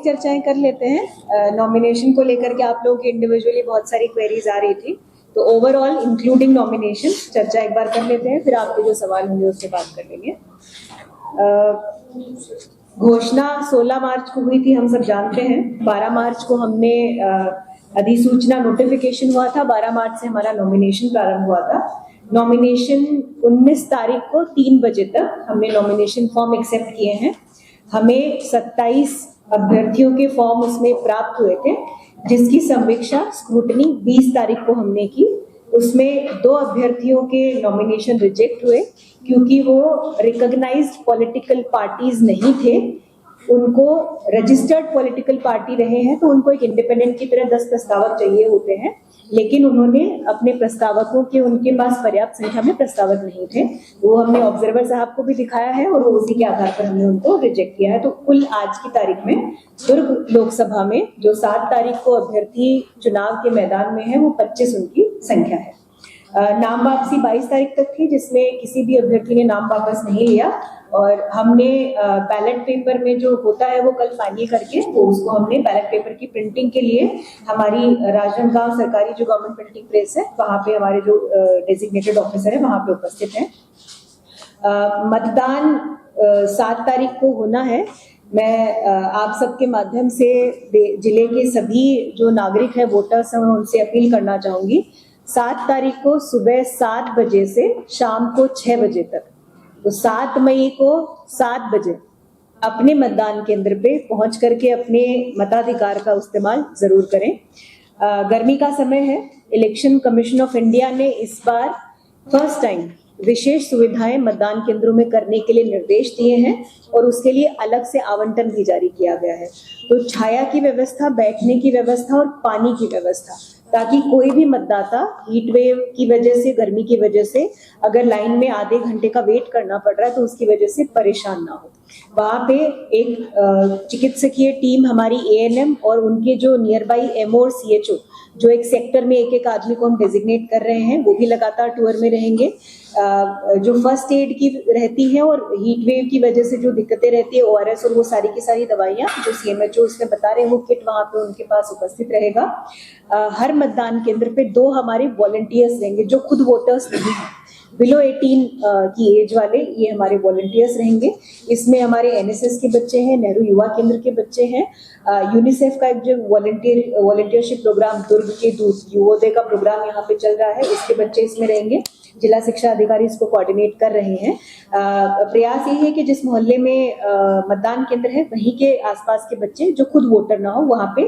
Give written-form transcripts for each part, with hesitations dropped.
चर्चाएं कर लेते हैं। नॉमिनेशन को लेकर के आप लोगों की इंडिविजुअली बहुत सारी क्वेरीज आ रही थी, तो ओवरऑल इंक्लूडिंग नॉमिनेशन चर्चा एक बार कर लेते हैं, फिर आपके जो सवाल होंगे उससे बात कर लेंगे। घोषणा 16 मार्च को हुई थी, हम सब जानते हैं। 12 मार्च को हमने अधिसूचना नोटिफिकेशन हुआ था, 12 मार्च से हमारा नॉमिनेशन प्रारंभ हुआ था। नॉमिनेशन 19 तारीख को 3 बजे तक हमने नॉमिनेशन फॉर्म एक्सेप्ट किए हैं। हमें 27 अभ्यर्थियों के फॉर्म उसमें प्राप्त हुए थे, जिसकी समीक्षा स्क्रूटनी 20 तारीख को हमने की। उसमें 2 अभ्यर्थियों के नॉमिनेशन रिजेक्ट हुए क्योंकि वो रिकॉग्नाइज्ड पॉलिटिकल पार्टीज नहीं थे। उनको रजिस्टर्ड पॉलिटिकल पार्टी रहे हैं तो उनको एक इंडिपेंडेंट की तरह 10 प्रस्तावक चाहिए होते हैं, लेकिन उन्होंने अपने प्रस्तावकों के उनके पास पर्याप्त संख्या में प्रस्तावक नहीं थे। वो हमने ऑब्जर्वर साहब को भी दिखाया है और उसी के आधार पर हमने उनको रिजेक्ट किया है। तो कुल आज की तारीख में दुर्ग लोकसभा में जो 7 तारीख को अभ्यर्थी चुनाव के मैदान में है वो 25 उनकी संख्या है। नाम वापसी 22 तारीख तक थी, जिसमें किसी भी अभ्यर्थी ने नाम वापस नहीं लिया और हमने बैलेट पेपर में जो होता है वो कल फाइनल करके तो उसको हमने बैलेट पेपर की प्रिंटिंग के लिए हमारी राजनांदगांव सरकारी जो गवर्नमेंट प्रिंटिंग प्रेस है वहाँ पे हमारे जो डेजिग्नेटेड ऑफिसर है वहाँ पे उपस्थित हैं। मतदान 7 तारीख को होना है। मैं आप सबके माध्यम से जिले के सभी जो नागरिक है, वोटर्स हैं, उनसे अपील करना चाहूंगी 7 तारीख को सुबह 7 बजे से शाम को 6 बजे तक, तो 7 मई को 7 बजे अपने मतदान केंद्र पे पहुंच करके अपने मताधिकार का इस्तेमाल जरूर करें। गर्मी का समय है। इलेक्शन कमीशन ऑफ इंडिया ने इस बार फर्स्ट टाइम विशेष सुविधाएं मतदान केंद्रों में करने के लिए निर्देश दिए हैं और उसके लिए अलग से आवंटन भी जारी किया गया है। तो छाया की व्यवस्था, बैठने की व्यवस्था और पानी की व्यवस्था, ताकि कोई भी मतदाता हीट वेव की वजह से, गर्मी की वजह से अगर लाइन में आधे घंटे का वेट करना पड़ रहा है तो उसकी वजह से परेशान ना हो। वहाँ पे एक चिकित्सकीय टीम हमारी ANM और उनके जो नियर बाई MO और CHO जो एक सेक्टर में एक आदमी को हम डेजिग्नेट कर रहे हैं, वो भी लगातार टूर में रहेंगे। जो फर्स्ट एड की रहती है और हीट वेव की वजह से जो दिक्कतें रहती है, ORS और वो सारी की सारी दवाइयाँ जो CMHO उसमें बता रहे हैं, वो किट वहाँ पे उनके पास उपस्थित रहेगा। हर मतदान केंद्र पे 2 हमारे वॉलंटियर्स रहेंगे जो खुद वोटर्स नहीं हैं, बिलो 18 की एज वाले, ये हमारे वॉलंटियर्स रहेंगे। इसमें हमारे NSS के बच्चे हैं, नेहरू युवा केंद्र के बच्चे हैं, यूनिसेफ का एक जो वॉलंटियरशिप प्रोग्राम दुर्ग के दूत युवोदय का प्रोग्राम यहाँ पे चल रहा है, उसके बच्चे इसमें रहेंगे। जिला शिक्षा अधिकारी इसको कोऑर्डिनेट कर रहे हैं। प्रयास ये है कि जिस मोहल्ले में मतदान केंद्र है वहीं के आसपास के बच्चे जो खुद वोटर ना हो वहाँ पे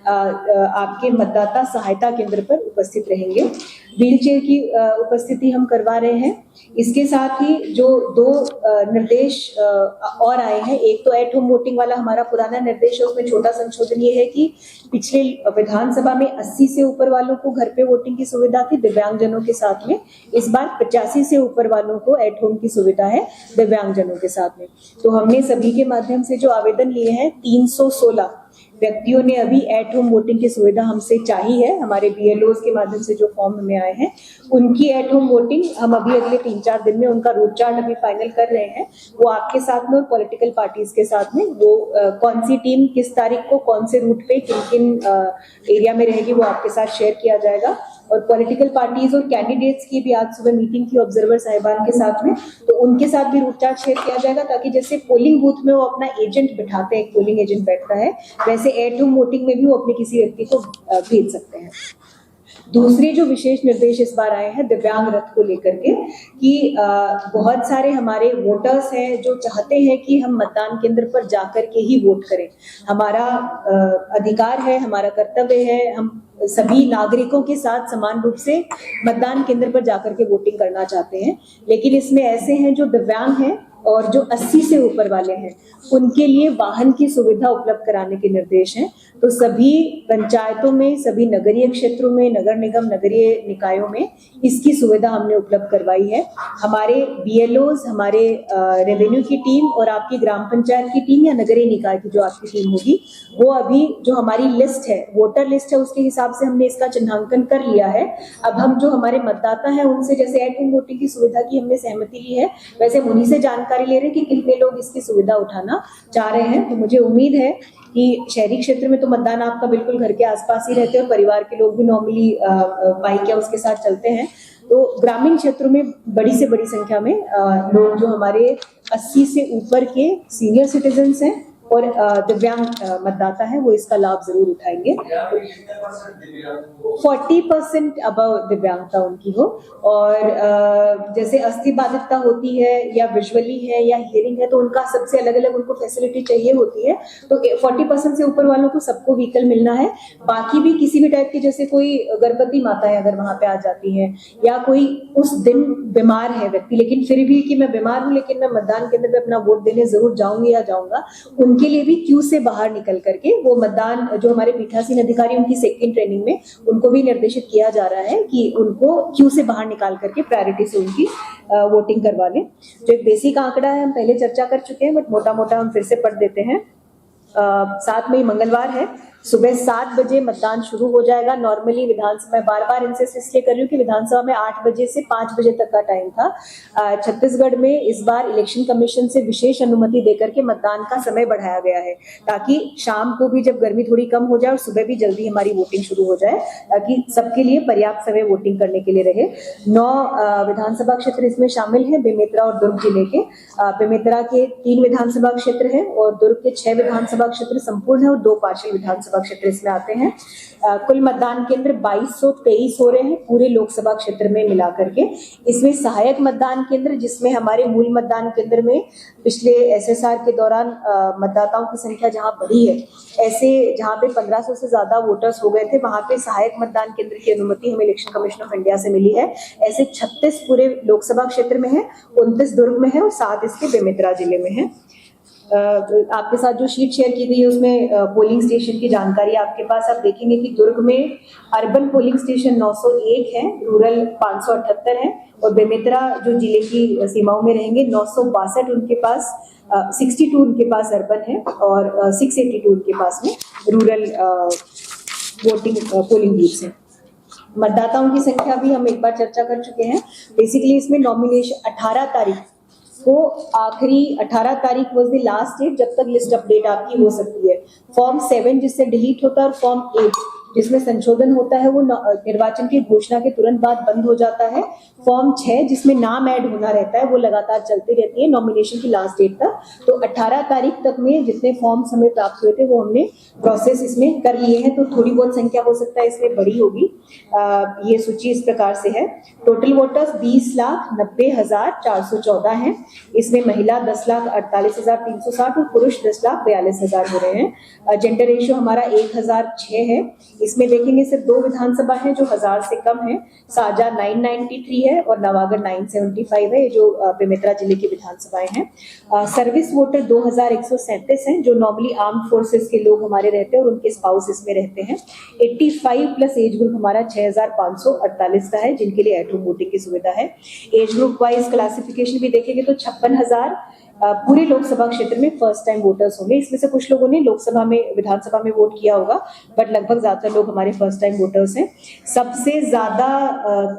आपके मतदाता सहायता केंद्र पर उपस्थित रहेंगे। व्हीलचेयर की उपस्थिति हम करवा रहे हैं। इसके साथ ही जो 2 निर्देश और आए हैं, एक तो एट होम वोटिंग वाला हमारा पुराना निर्देश है, उसमें छोटा संशोधन ये है कि पिछले विधानसभा में 80 से ऊपर वालों को घर पे वोटिंग की सुविधा थी दिव्यांगजनों के साथ में, इस बार 85 से ऊपर वालों को एट होम की सुविधा है दिव्यांगजनों के साथ में। तो हमने सभी के माध्यम से जो आवेदन लिए हैं, 316 व्यक्तियों ने अभी एट होम वोटिंग की सुविधा हमसे चाही है। हमारे BLOs के माध्यम से जो फॉर्म हमें आए हैं उनकी एट होम वोटिंग हम अभी अगले 3-4 दिन में उनका रूट चार्ट अभी फाइनल कर रहे हैं। वो आपके साथ में और पॉलिटिकल पार्टीज के साथ में वो कौन सी टीम किस तारीख को कौन से रूट पे किन किन एरिया में रहेगी वो आपके साथ शेयर किया जाएगा। और पॉलिटिकल पार्टीज और कैंडिडेट्स की भी आज सुबह मीटिंग थी ऑब्जर्वर साहिबान के साथ में, तो उनके साथ भी रूट चार्ट शेयर किया जाएगा, ताकि जैसे पोलिंग बूथ में वो अपना एजेंट बिठाते हैं, एक पोलिंग एजेंट बैठता है, वैसे एट होम वोटिंग में भी वो अपने किसी व्यक्ति को भेज सकते हैं। दूसरे जो विशेष निर्देश इस बार आए हैं दिव्यांग रथ को लेकर के कि बहुत सारे हमारे वोटर्स हैं जो चाहते हैं कि हम मतदान केंद्र पर जाकर के ही वोट करें। हमारा अधिकार है, हमारा कर्तव्य है, हम सभी नागरिकों के साथ समान रूप से मतदान केंद्र पर जाकर के वोटिंग करना चाहते हैं, लेकिन इसमें ऐसे हैं जो दिव्यांग हैं और जो 80 से ऊपर वाले हैं, उनके लिए वाहन की सुविधा उपलब्ध कराने के निर्देश हैं। तो सभी पंचायतों में, सभी नगरीय क्षेत्रों में, नगर निगम, नगरीय निकायों में इसकी सुविधा हमने उपलब्ध करवाई है। हमारे BLOs, हमारे रेवेन्यू की टीम और आपकी ग्राम पंचायत की टीम या नगरीय निकाय की जो आपकी टीम होगी, वो अभी जो हमारी लिस्ट है, वोटर लिस्ट है, उसके हिसाब से हमने इसका चिन्हांकन कर लिया है। अब हम जो हमारे मतदाता हैं उनसे, जैसे एट होम वोटिंग की सुविधा की हमने सहमति ली है, वैसे उन्हीं से जानकारी जानकारी ले रहे हैं कि कितने लोग इसकी सुविधा उठाना चाह रहे हैं। तो मुझे उम्मीद है कि शहरी क्षेत्र में तो मतदान आपका बिल्कुल घर के आसपास ही रहते हैं और परिवार के लोग भी नॉर्मली बाइक या उसके साथ चलते हैं। तो ग्रामीण क्षेत्रों में बड़ी से बड़ी संख्या में लोग जो हमारे 80 से ऊपर के सीनियर सिटीजन्स हैं और दिव्यांग मतदाता है वो इसका लाभ जरूर उठाएंगे। 40% अबव दिव्यांगता उनकी हो और जैसे अस्थि बाधितता होती है या विजुअली है या हियरिंग है तो उनका सबसे अलग अलग उनको फैसिलिटी चाहिए होती है। तो 40% से ऊपर वालों को सबको व्हीकल मिलना है। बाकी भी किसी भी टाइप की, जैसे कोई गर्भवती माता है अगर वहां पे आ जाती है या कोई उस दिन बीमार है व्यक्ति लेकिन फिर भी कि मैं बीमार हूं लेकिन मैं मतदान केंद्र पे अपना वोट देने जरूर जाऊंगी या जाऊंगा, उनके लिए भी क्यू से बाहर निकल करके वो मतदान, जो हमारे पीठासीन अधिकारी उनकी सेकंड ट्रेनिंग में उनको भी निर्देशित किया जा रहा है कि उनको क्यू से बाहर निकाल करके प्रायोरिटी से उनकी वोटिंग करवा लें। जो एक बेसिक आंकड़ा है हम पहले चर्चा कर चुके हैं बट मोटा मोटा हम फिर से पढ़ देते हैं। 7 मई मंगलवार है, सुबह 7 बजे मतदान शुरू हो जाएगा। नॉर्मली विधानसभा, बार बार इंसिस्ट इसलिए कर रही हूँ कि विधानसभा में 8 बजे से 5 बजे तक का टाइम था। छत्तीसगढ़ में इस बार इलेक्शन कमीशन से विशेष अनुमति देकर के मतदान का समय बढ़ाया गया है ताकि शाम को भी जब गर्मी थोड़ी कम हो जाए और सुबह भी जल्दी हमारी वोटिंग शुरू हो जाए ताकि सबके लिए पर्याप्त समय वोटिंग करने के लिए रहे। 9 विधानसभा क्षेत्र इसमें शामिल है, बेमेतरा और दुर्ग जिले के। बेमेतरा के 3 विधानसभा क्षेत्र है और दुर्ग के 6 विधानसभा क्षेत्र संपूर्ण है और 2 पार्षद विधानसभा क्षेत्र इसमें आते हैं। कुल मतदान केंद्र 2223 हो रहे हैं पूरे लोकसभा क्षेत्र में मिलाकर के। इसमें सहायक मतदान केंद्र, जिसमें हमारे मूल मतदान केंद्र में पिछले एसएसआर के दौरान मतदाताओं की संख्या जहां बढ़ी है, ऐसे जहां पे 1500 से ज्यादा वोटर्स हो गए थे, वहां पे सहायक मतदान केंद्र की अनुमति हमें इलेक्शन कमीशन ऑफ इंडिया से मिली है। ऐसे 36 पूरे लोकसभा क्षेत्र में है, 29 दुर्ग में है और 7 इसके बेमेतरा जिले में है। आपके साथ जो शीट शेयर की गई है उसमें पोलिंग स्टेशन की जानकारी आपके पास। आप देखेंगे कि दुर्ग में अर्बन पोलिंग स्टेशन 901 है, रूरल 578 है और बेमेतरा जो जिले की सीमाओं में रहेंगे 962 उनके पास, 62 उनके पास अर्बन है और 682 उनके पास में रूरल वोटिंग पोलिंग बूथ्स हैं। मतदाताओं की संख्या भी हम एक बार चर्चा कर चुके हैं। बेसिकली इसमें नॉमिनेशन 18 तारीख को, आखिरी 18 तारीख वॉज द लास्ट डेट जब तक लिस्ट अपडेट आपकी हो सकती है। फॉर्म 7 जिससे डिलीट होता है और फॉर्म 8 जिसमें संशोधन होता है वो निर्वाचन की घोषणा के तुरंत बाद बंद हो जाता है। फॉर्म 6 जिसमें नाम ऐड होना रहता है वो लगातार चलती रहती है नॉमिनेशन की लास्ट डेट तक। तो 18 तारीख तक में जितने फॉर्म्स हमें प्राप्त हुए थे वो हमने प्रोसेस इसमें कर लिए हैं। तो थोड़ी बहुत संख्या हो सकता है इसमें बड़ी होगी। ये सूची इस प्रकार से है। टोटल वोटर्स 20,90,414 हैं। इसमें महिला 10,48,360 और पुरुष 10,42,000 हो रहे हैं। जेंडर रेशियो हमारा 1006 है। इसमें देखेंगे सिर्फ 2 विधानसभा हैं जो 1000 से कम है। साजा 993 है और नवागढ़ 975 है, जो बेमेतरा जिले की विधानसभाएं हैं। सर्विस वोटर 2137 हैं जो नॉर्मली आर्म्ड फोर्सेस के लोग हमारे रहते हैं और उनके स्पाउस इसमें रहते हैं। 85 प्लस एज ग्रुप हमारा 6548 का है जिनके लिए एट होम वोटिंग की सुविधा है। एज ग्रुप वाइज क्लासिफिकेशन भी देखेंगे तो 56,000 पूरे लोकसभा क्षेत्र में फर्स्ट टाइम वोटर्स होंगे। इसमें से कुछ लोगों ने लोकसभा में, विधानसभा में वोट किया होगा बट लगभग ज्यादातर लोग हमारे फर्स्ट टाइम वोटर्स हैं। सबसे ज्यादा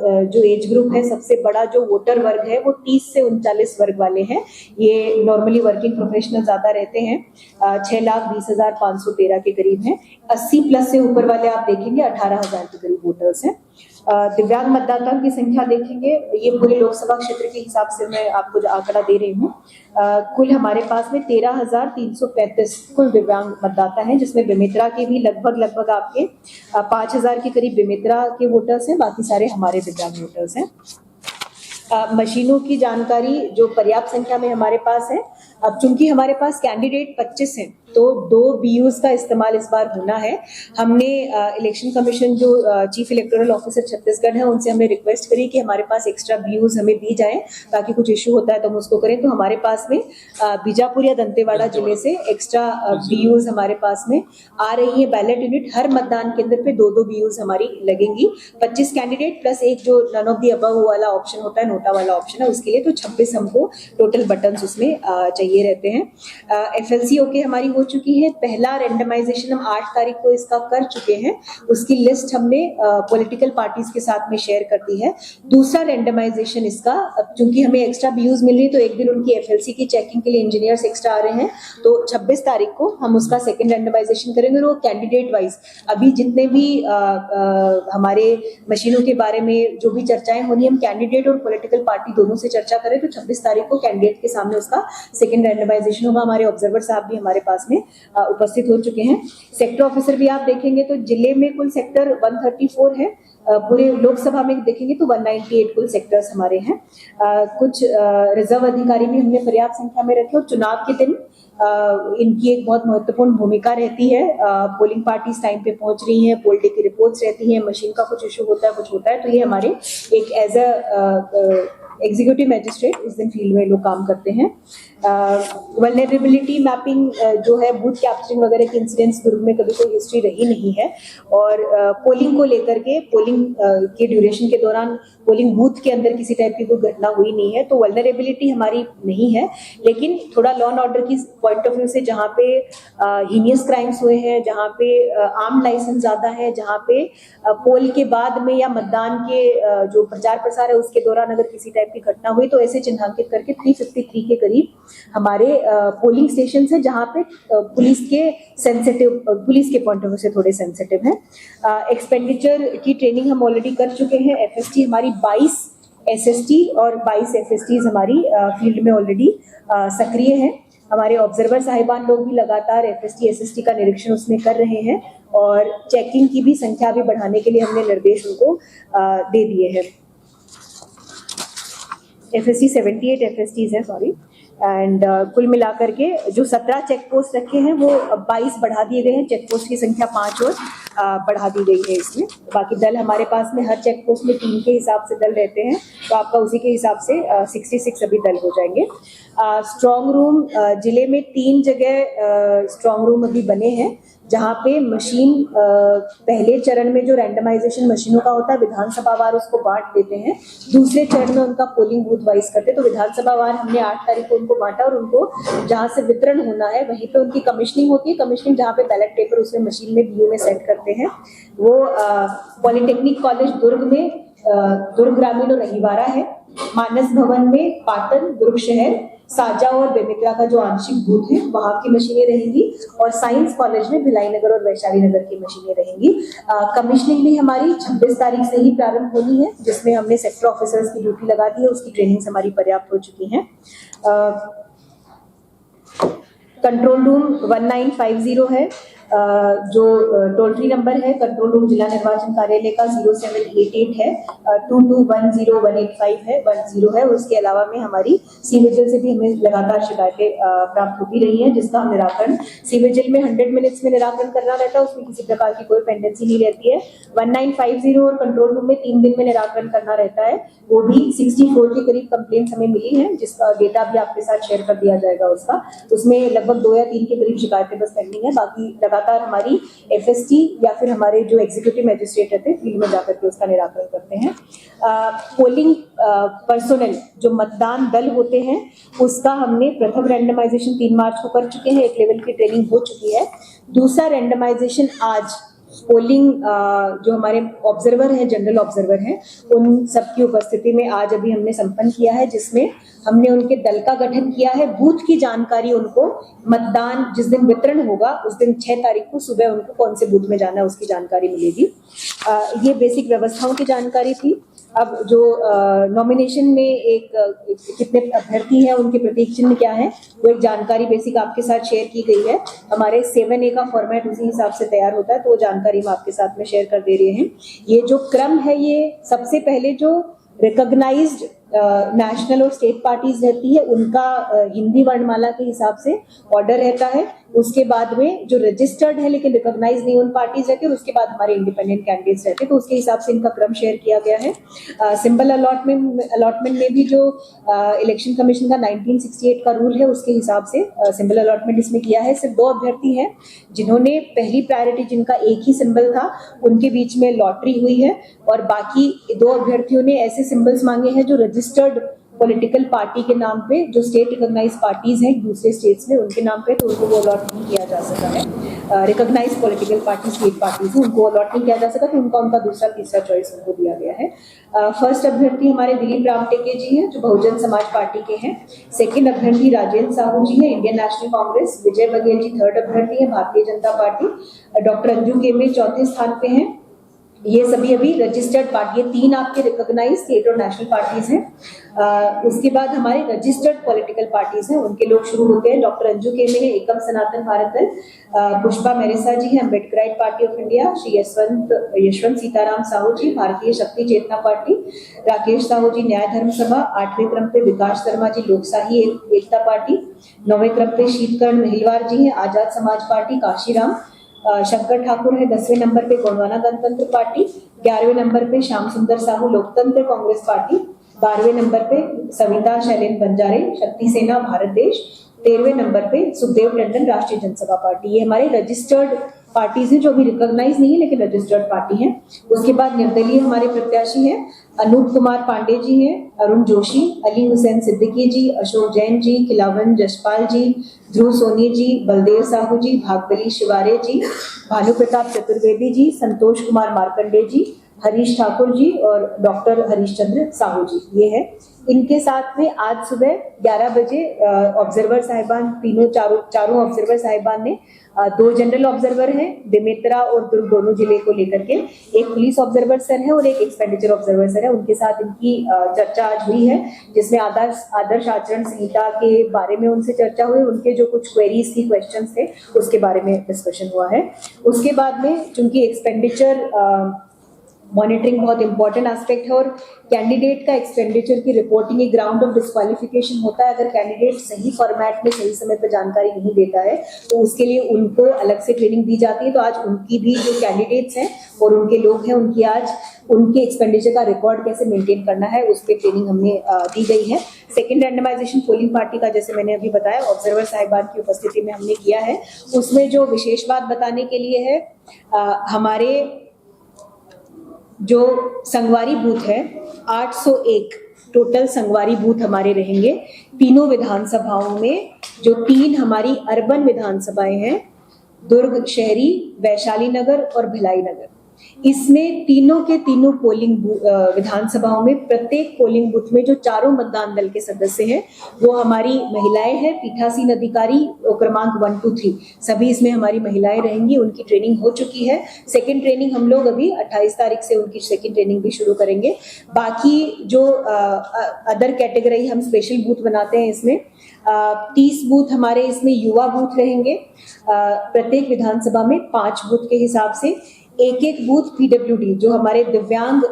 जो एज ग्रुप है, सबसे बड़ा जो वोटर वर्ग है वो 30 से 39 वर्ग वाले हैं। ये नॉर्मली वर्किंग प्रोफेशनल ज्यादा रहते हैं। 6,20,513 के करीब हैं। 80 प्लस से ऊपर वाले आप देखेंगे 18,000 के करीब वोटर्स हैं। दिव्यांग मतदाताओं की संख्या देखेंगे, ये पूरे लोकसभा क्षेत्र के हिसाब से मैं आपको जो आंकड़ा दे रही हूँ। कुल हमारे पास में 13,335 कुल दिव्यांग मतदाता हैं जिसमें बेमेतरा के भी लगभग आपके 5,000 के करीब बेमेतरा के वोटर्स हैं, बाकी सारे हमारे दिव्यांग वोटर्स हैं। मशीनों की जानकारी जो पर्याप्त संख्या में हमारे पास है। अब चूंकि हमारे पास कैंडिडेट 25 हैं तो 2 BUs का इस्तेमाल इस बार होना है। हमने इलेक्शन कमीशन जो चीफ इलेक्टोरल ऑफिसर छत्तीसगढ़ है उनसे हमने रिक्वेस्ट करी कि हमारे पास एक्स्ट्रा BUs हमें दी जाए ताकि कुछ इश्यू होता है तो हम उसको करें। तो हमारे पास में बीजापुर या दंतेवाड़ा जिले से एक्स्ट्रा BUs हमारे पास में आ रही है। बैलेट यूनिट हर मतदान केंद्र पे 2-2 BUs हमारी लगेंगी। 25 कैंडिडेट प्लस एक जो नन ऑफ दी अबव वाला ऑप्शन होता है, नोटा वाला ऑप्शन है, उसके लिए तो 26 हमको टोटल बटन उसमें चाहिए रहते हैं। FLCO के हमारी हो चुकी है। पहला रेंडमाइजेशन हम 8 तारीख को इसका कर चुके हैं, उसकी लिस्ट हमने पॉलिटिकल पार्टीज के साथ में शेयर कर दी है। दूसरा रेंडमाइजेशन इसका, चूंकि हमें एक्स्ट्रा BUs मिल रही है तो एक दिन उनकी FLC की चेकिंग के लिए इंजीनियर्स एक्स्ट्रा आ रहे हैं, तो 26 तारीख को हम उसका सेकेंड रेंडमाइजेशन करेंगे। वो कैंडिडेट वाइज अभी जितने भी हमारे मशीनों के बारे में जो भी चर्चाएं होनी है, हम कैंडिडेट और पॉलिटिकल पार्टी दोनों से चर्चा करें, तो 26 तारीख को कैंडिडेट के सामने उसका सेकेंड रेंडमाइजेशन होगा। हमारे ऑब्जर्वर साहब भी हमारे पास में उपस्थित हो चुके हैं। सेक्टर ऑफिसर भी आप देखेंगे तो जिले में कुल सेक्टर 134 है, पूरे लोकसभा में देखेंगे तो 198 कुल सेक्टर्स हमारे हैं। कुछ रिजर्व अधिकारी भी हमने पर्याप्त संख्या में रखे, और चुनाव के दिन इनकी एक बहुत महत्वपूर्ण भूमिका रहती है। पोलिंग पार्टीज टाइम पे पहुंच रही हैं, पोल डे की रिपोर्ट्स रहती हैं, मशीन का कुछ इशू होता है, कुछ होता है, तो ये हमारे एक एज अ एग्जीक्यूटिव मैजिस्ट्रेट इस दिन फील्ड में लोग काम करते हैं। वल्नरेबिलिटी मैपिंग जो है, बूथ कैप्चरिंग वगैरह के इंसिडेंट्स दुर्ग में कभी कोई हिस्ट्री रही नहीं है, और पोलिंग को लेकर के पोलिंग के ड्यूरेशन के दौरान पोलिंग बूथ के अंदर किसी टाइप की कोई घटना हुई नहीं है, तो वल्नरेबिलिटी हमारी नहीं है। लेकिन थोड़ा लॉ एंड ऑर्डर की पॉइंट ऑफ व्यू से जहाँ पे हीनियस क्राइम्स हुए हैं, जहाँ पे आर्म लाइसेंस ज्यादा है, जहाँ पे पोल के बाद में या मतदान के जो प्रचार प्रसार है उसके दौरान अगर किसी टाइप की घटना हुई, तो ऐसे चिन्हांकित करके 353 के करीब हमारे पोलिंग स्टेशन है, जहाँ पे पुलिस के पॉइंट ऑफ व्यू से थोड़े सेंसिटिव हैं। एक्सपेंडिचर की ट्रेनिंग हम ऑलरेडी कर चुके हैं। FST हमारी 22 SST और 22 FSTs हमारी फील्ड में ऑलरेडी सक्रिय हैं। हमारे ऑब्जर्वर साहिबान लोग भी लगातार FST SST का निरीक्षण उसमें कर रहे हैं, और चेकिंग की भी संख्या भी बढ़ाने के लिए हमने निर्देश उनको दे दिए हैं। FST 78 FSTs है, सॉरी, एंड कुल मिलाकर के जो 17 चेक पोस्ट रखे हैं वो 22 बढ़ा दिए गए हैं। चेक पोस्ट की संख्या 5 और बढ़ा दी गई है इसमें। बाकी दल हमारे पास में हर चेक पोस्ट में 3 के हिसाब से दल रहते हैं, तो आपका उसी के हिसाब से 66 अभी दल हो जाएंगे। स्ट्रॉन्ग रूम जिले में 3 जगह स्ट्रॉन्ग रूम अभी बने हैं, जहाँ पे मशीन पहले चरण में जो रैंडमाइजेशन मशीनों का होता है विधानसभा वार उसको बांट देते हैं, दूसरे चरण में उनका पोलिंग बूथ वाइज करते हैं। तो विधानसभा वार हमने 8 तारीख को उनको बांटा, और उनको जहाँ से वितरण होना है वहीं पे उनकी कमिश्निंग होती है। कमिश्निंग जहाँ पे बैलेट पेपर उसमें मशीन में BU में सेट करते हैं, वो पॉलिटेक्निक कॉलेज दुर्ग में दुर्ग ग्रामीण और रहीवाड़ा है, मानस भवन में पाटन दुर्ग शहर, साजा और बेमित्रा का जो आंशिक बूथ है वहां की मशीनें रहेंगी, और साइंस कॉलेज में भिलाई नगर और वैशाली नगर की मशीनें रहेंगी। कमिश्निंग भी हमारी 26 तारीख से ही प्रारंभ होनी है, जिसमें हमने सेक्टर ऑफिसर्स की ड्यूटी लगा दी है, उसकी ट्रेनिंग्स हमारी पर्याप्त हो चुकी हैं। कंट्रोल रूम 1950 है, जो टोल फ्री नंबर है कंट्रोल रूम जिला निर्वाचन कार्यालय का 0788 है, 2210-185 है, 10 है। उसके अलावा में हमारी सी विजिल से भी हमें लगातार शिकायतें प्राप्त होती रही हैं, जिसका निराकरण सी विजिल में 100 मिनट्स में निराकरण करना रहता है, उसमें किसी प्रकार की कोई पेंडेंसी नहीं रहती है। 1950 और कंट्रोल रूम में 3 दिन में निराकरण करना रहता है, वो भी 64 के करीब कंप्लेंट्स हमें मिली है, जिसका डेटा भी आपके साथ शेयर कर दिया जाएगा। उसमें लगभग 2 या 3 के करीब शिकायतें बस पेंडिंग है, बाकी लगातार हमारी FST या फिर हमारे जो एग्जीक्यूटिव मैजिस्ट्रेट रहते हैं फील्ड में जाकर के उसका निराकरण करते हैं। पोलिंग पर्सोनल जो मतदान दल होते हैं उसका हमने प्रथम रैंडमाइजेशन 3 मार्च को कर चुके हैं, एक लेवल की ट्रेनिंग हो चुकी है। दूसरा रैंडमाइजेशन आज पोलिंग जो हमारे ऑब्जर्वर हैं, जनरल ऑब्जर्वर हैं, उन सबकी उपस्थिति में आज अभी हमने संपन्न किया है, जिसमें हमने उनके दल का गठन किया है। बूथ की जानकारी उनको मतदान जिस दिन वितरण होगा उस दिन 6 तारीख को सुबह उनको कौन से बूथ में जाना है उसकी जानकारी मिलेगी। ये बेसिक व्यवस्थाओं की जानकारी थी। अब जो नॉमिनेशन में एक कितने अभ्यर्थी हैं, उनके प्रतीक चिन्ह क्या है, वो एक जानकारी बेसिक आपके साथ शेयर की गई है। हमारे 7A का फॉर्मेट उसी हिसाब से तैयार होता है, तो वो जानकारी हम आपके साथ में शेयर कर दे रहे हैं। ये जो क्रम है, ये सबसे पहले जो रिकॉग्नाइज्ड नेशनल और स्टेट पार्टीज रहती है उनका हिंदी वर्णमाला के हिसाब से ऑर्डर रहता है। उसके बाद में जो रजिस्टर्ड है लेकिन रिकॉग्नाइज नहीं उन पार्टीज रहती है, और उसके बाद हमारे इंडिपेंडेंट कैंडिडेट्स रहते हैं, तो उसके हिसाब से इनका क्रम शेयर किया गया है। सिंबल अलॉटमेंट में भी जो इलेक्शन कमीशन का 1968 का रूल है उसके हिसाब से सिंबल अलॉटमेंट इसमें किया है। सिर्फ 2 अभ्यर्थी हैं जिन्होंने पहली प्रायोरिटी जिनका एक ही सिंबल था, उनके बीच में लॉटरी हुई है, और बाकी 2 अभ्यर्थियों ने ऐसे सिंबल्स मांगे हैं जो रजिस्टर्ड पॉलिटिकल पार्टी के नाम पे, जो स्टेट रिकॉग्नाइज पार्टीज हैं दूसरे स्टेट्स में उनके नाम पे, तो उनको वो अलॉट नहीं किया जा सका है। Recognise political party state parties हैं उनको अलॉट नहीं किया जा सका, तो उनका दूसरा तीसरा चॉइस उनको दिया गया है। फर्स्ट अभ्यर्थी हमारे दिलीप रामटेके जी हैं जो बहुजन समाज पार्टी के हैं। सेकेंड अभ्यर्थी राजेंद्र साहू जी हैं Indian national Congress. Vijay Baghel ji third अभ्यर्थी है भारतीय जनता पार्टी। डॉक्टर अंजू केमे चौथे स्थान पे हैं। ये सभी अभी रजिस्टर्ड पार्टी, ये तीन आपके रिकॉग्नाइज स्टेट और नेशनल पार्टीज हैं। उसके बाद हमारे रजिस्टर्ड पॉलिटिकल पार्टीज हैं, उनके लोग शुरू होते हैं। डॉक्टर अंजू केमे है एकम सनातन भारत दल। पुष्पा मेरेसा जी हैं Ambedkarite party of India. Shri Yashwant Sitaram Sahu ji Bharatiya Shakti Chetna party. Rakesh Sahu ji Nyay Dharm सभा। 8वें क्रम पे विकास शर्मा जी लोकशाही एकता पार्टी। 9वें क्रम पे शीतकर्ण महिलवार जी हैं आजाद समाज पार्टी काशीराम। शंकर ठाकुर है 10वें नंबर पे गोंडवाना गणतंत्र पार्टी। 11वें नंबर पे श्याम सुंदर साहू लोकतंत्र कांग्रेस पार्टी। 12वें नंबर पे सविता शैलेन बंजारे शक्ति सेना भारत देश। 13वें नंबर पे सुखदेव टंडन राष्ट्रीय जनसभा पार्टी। ये हमारे रजिस्टर्ड पार्टीज हैं जो अभी रिकॉग्नाइज नहीं है लेकिन रजिस्टर्ड पार्टी हैं। उसके बाद निर्दलीय हमारे प्रत्याशी हैं अनूप कुमार पांडे जी हैं, अरुण जोशी, अली हुसैन सिद्दीकी जी, अशोक जैन जी, खिलावन जसपाल जी, ध्रुव सोनी जी, बलदेव साहू जी, भागबली शिवारे जी, भानु प्रताप चतुर्वेदी जी, संतोष कुमार मार्कंडे जी, हरीश ठाकुर जी और डॉक्टर हरीश चंद्र साहू जी। ये है। इनके साथ में आज सुबह 11 बजे ऑब्जर्वर साहिबान चारों ऑब्जर्वर साहिबान ने 2 जनरल ऑब्जर्वर हैं बेमेतरा और दुर्ग दोनों जिले को लेकर के, एक पुलिस ऑब्जर्वर सर है और एक एक्सपेंडिचर ऑब्जर्वर सर है, उनके साथ इनकी चर्चा आज हुई है जिसमें आदर्श आचरण संहिता के बारे में उनसे चर्चा हुई। उनके जो कुछ क्वेरीज थी, क्वेश्चंस थे, उसके बारे में डिस्कशन हुआ है। उसके बाद में चूंकि एक्सपेंडिचर मॉनिटरिंग बहुत इंपॉर्टेंट एस्पेक्ट है और कैंडिडेट का एक्सपेंडिचर की रिपोर्टिंग एक ग्राउंड ऑफ डिस्क्वालिफिकेशन होता है। अगर कैंडिडेट सही फॉर्मेट में सही समय पर जानकारी नहीं देता है तो उसके लिए उनको अलग से ट्रेनिंग दी जाती है। तो आज उनकी भी जो कैंडिडेट्स हैं और उनके लोग हैं उनकी आज उनके एक्सपेंडिचर का रिकॉर्ड कैसे मेंटेन करना है उस पर ट्रेनिंग हमें दी गई है। सेकेंड रैंडमाइजेशन पोलिंग पार्टी का जैसे मैंने अभी बताया ऑब्जर्वर साहिबान की उपस्थिति में हमने किया है। उसमें जो विशेष बात बताने के लिए है, हमारे जो संगवारी बूथ है 801 टोटल संगवारी बूथ हमारे रहेंगे तीनों विधानसभाओं में। जो 3 हमारी अर्बन विधानसभाएं हैं, दुर्ग शहरी, वैशाली नगर और भिलाई नगर, इसमें तीनों के तीनों पोलिंग विधानसभाओं में प्रत्येक पोलिंग बूथ में जो चारों मतदान दल के सदस्य हैं वो हमारी महिलाएं हैं। पीठासीन अधिकारी क्रमांक 1, 2, 3 सभी इसमें हमारी महिलाएं रहेंगी। उनकी ट्रेनिंग हो चुकी है। सेकेंड ट्रेनिंग हम लोग अभी 28 तारीख से उनकी सेकेंड ट्रेनिंग भी शुरू करेंगे। बाकी जो अदर कैटेगरी हम स्पेशल बूथ बनाते हैं इसमें 30 बूथ हमारे इसमें युवा बूथ रहेंगे। प्रत्येक विधानसभा में 5 बूथ के हिसाब से एक बूथ पीडब्ल्यूडी जो हमारे दिव्यांग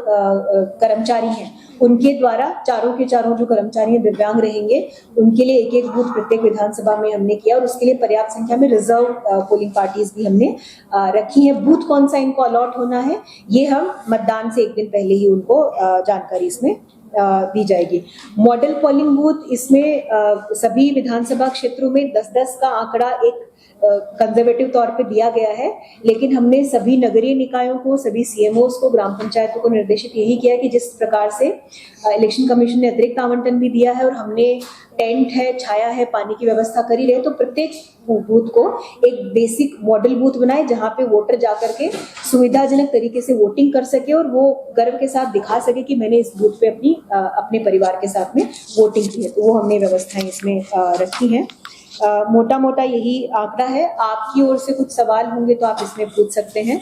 कर्मचारी हैं उनके द्वारा चारों के चारों जो कर्मचारी हैं दिव्यांग रहेंगे, उनके लिए एक बूथ प्रत्येक विधानसभा में हमने किया और उसके लिए पर्याप्त संख्या में रिजर्व पोलिंग पार्टीज भी हमने रखी है। बूथ कौन सा इनको अलॉट होना है ये हम मतदान से एक दिन पहले ही उनको जानकारी इसमें दी जाएगी। मॉडल पोलिंग बूथ इसमें सभी विधानसभा क्षेत्रों में 10-10 का आंकड़ा एक कंजर्वेटिव तौर पे दिया गया है, लेकिन हमने सभी नगरीय निकायों को, सभी सीएमओस को, ग्राम पंचायतों को निर्देशित यही किया कि जिस प्रकार से इलेक्शन कमीशन ने अतिरिक्त आवंटन भी दिया है और हमने टेंट है, छाया है, पानी की व्यवस्था करी रहे, तो प्रत्येक बूथ को एक बेसिक मॉडल बूथ बनाए जहां पे वोटर जाकर के सुविधाजनक तरीके से वोटिंग कर सके और वो गर्व के साथ दिखा सके कि मैंने इस बूथ पे अपने परिवार के साथ में वोटिंग की है। तो वो हमने व्यवस्थाएं इसमें रखी हैं। मोटा मोटा यही आंकड़ा है। आपकी ओर से कुछ सवाल होंगे तो आप इसमें पूछ सकते हैं।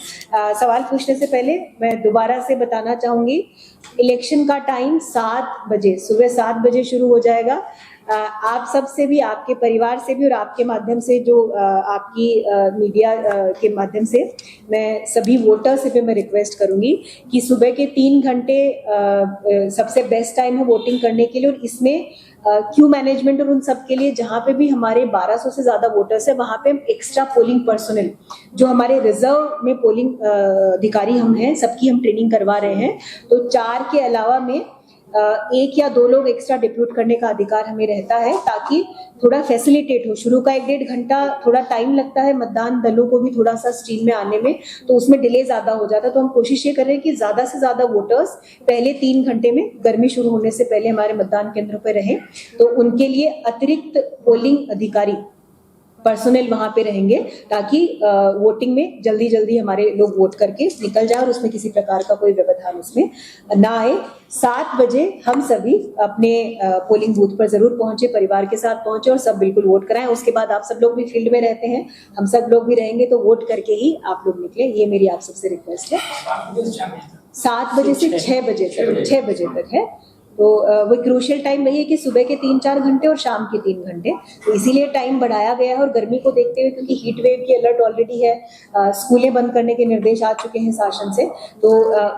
सवाल पूछने से पहले मैं दोबारा से बताना चाहूंगी, इलेक्शन का टाइम 7 बजे, सुबह 7 बजे शुरू हो जाएगा। आप सब से भी, आपके परिवार से भी और आपके माध्यम से जो आपकी मीडिया के माध्यम से मैं सभी वोटर से भी मैं रिक्वेस्ट करूंगी कि सुबह के 3 घंटे सबसे बेस्ट टाइम है वोटिंग करने के लिए और इसमें क्यू मैनेजमेंट और उन सब के लिए जहां पे भी हमारे 1200 से ज्यादा वोटर्स है वहां पे हम एक्स्ट्रा पोलिंग पर्सनल जो हमारे रिजर्व में पोलिंग अधिकारी हम हैं सबकी हम ट्रेनिंग करवा रहे हैं। तो 4 के अलावा में 1 या 2 लोग एक्स्ट्रा डिप्यूट करने का अधिकार हमें रहता है, ताकि थोड़ा फैसिलिटेट हो। शुरू का 1-1.5 घंटा थोड़ा टाइम लगता है मतदान दलों को भी थोड़ा सा स्ट्रीम में आने में, तो उसमें डिले ज्यादा हो जाता है। तो हम कोशिश ये कर रहे हैं कि ज्यादा से ज्यादा वोटर्स पहले 3 घंटे में, गर्मी शुरू होने से पहले हमारे मतदान केंद्रों पर रहें। तो उनके लिए अतिरिक्त पोलिंग अधिकारी पर्सनल वहां पे रहेंगे, ताकि वोटिंग में जल्दी जल्दी हमारे लोग वोट करके निकल जाए और उसमें किसी प्रकार का कोई व्यवधान उसमें ना आए। 7 बजे हम सभी अपने पोलिंग बूथ पर जरूर पहुंचे, परिवार के साथ पहुंचे और सब बिल्कुल वोट कराएं। उसके बाद आप सब लोग भी फील्ड में रहते हैं, हम सब लोग भी रहेंगे, तो वोट करके ही आप लोग निकले, ये मेरी आप सबसे रिक्वेस्ट है। 7 बजे से 6 बजे तक है। तो वो क्रूशियल टाइम वही है कि सुबह के 3-4 घंटे और शाम के 3 घंटे, तो इसीलिए टाइम बढ़ाया गया है। और गर्मी को देखते हुए, क्योंकि हीट वेव की अलर्ट ऑलरेडी है, स्कूलें बंद करने के निर्देश आ चुके हैं शासन से, तो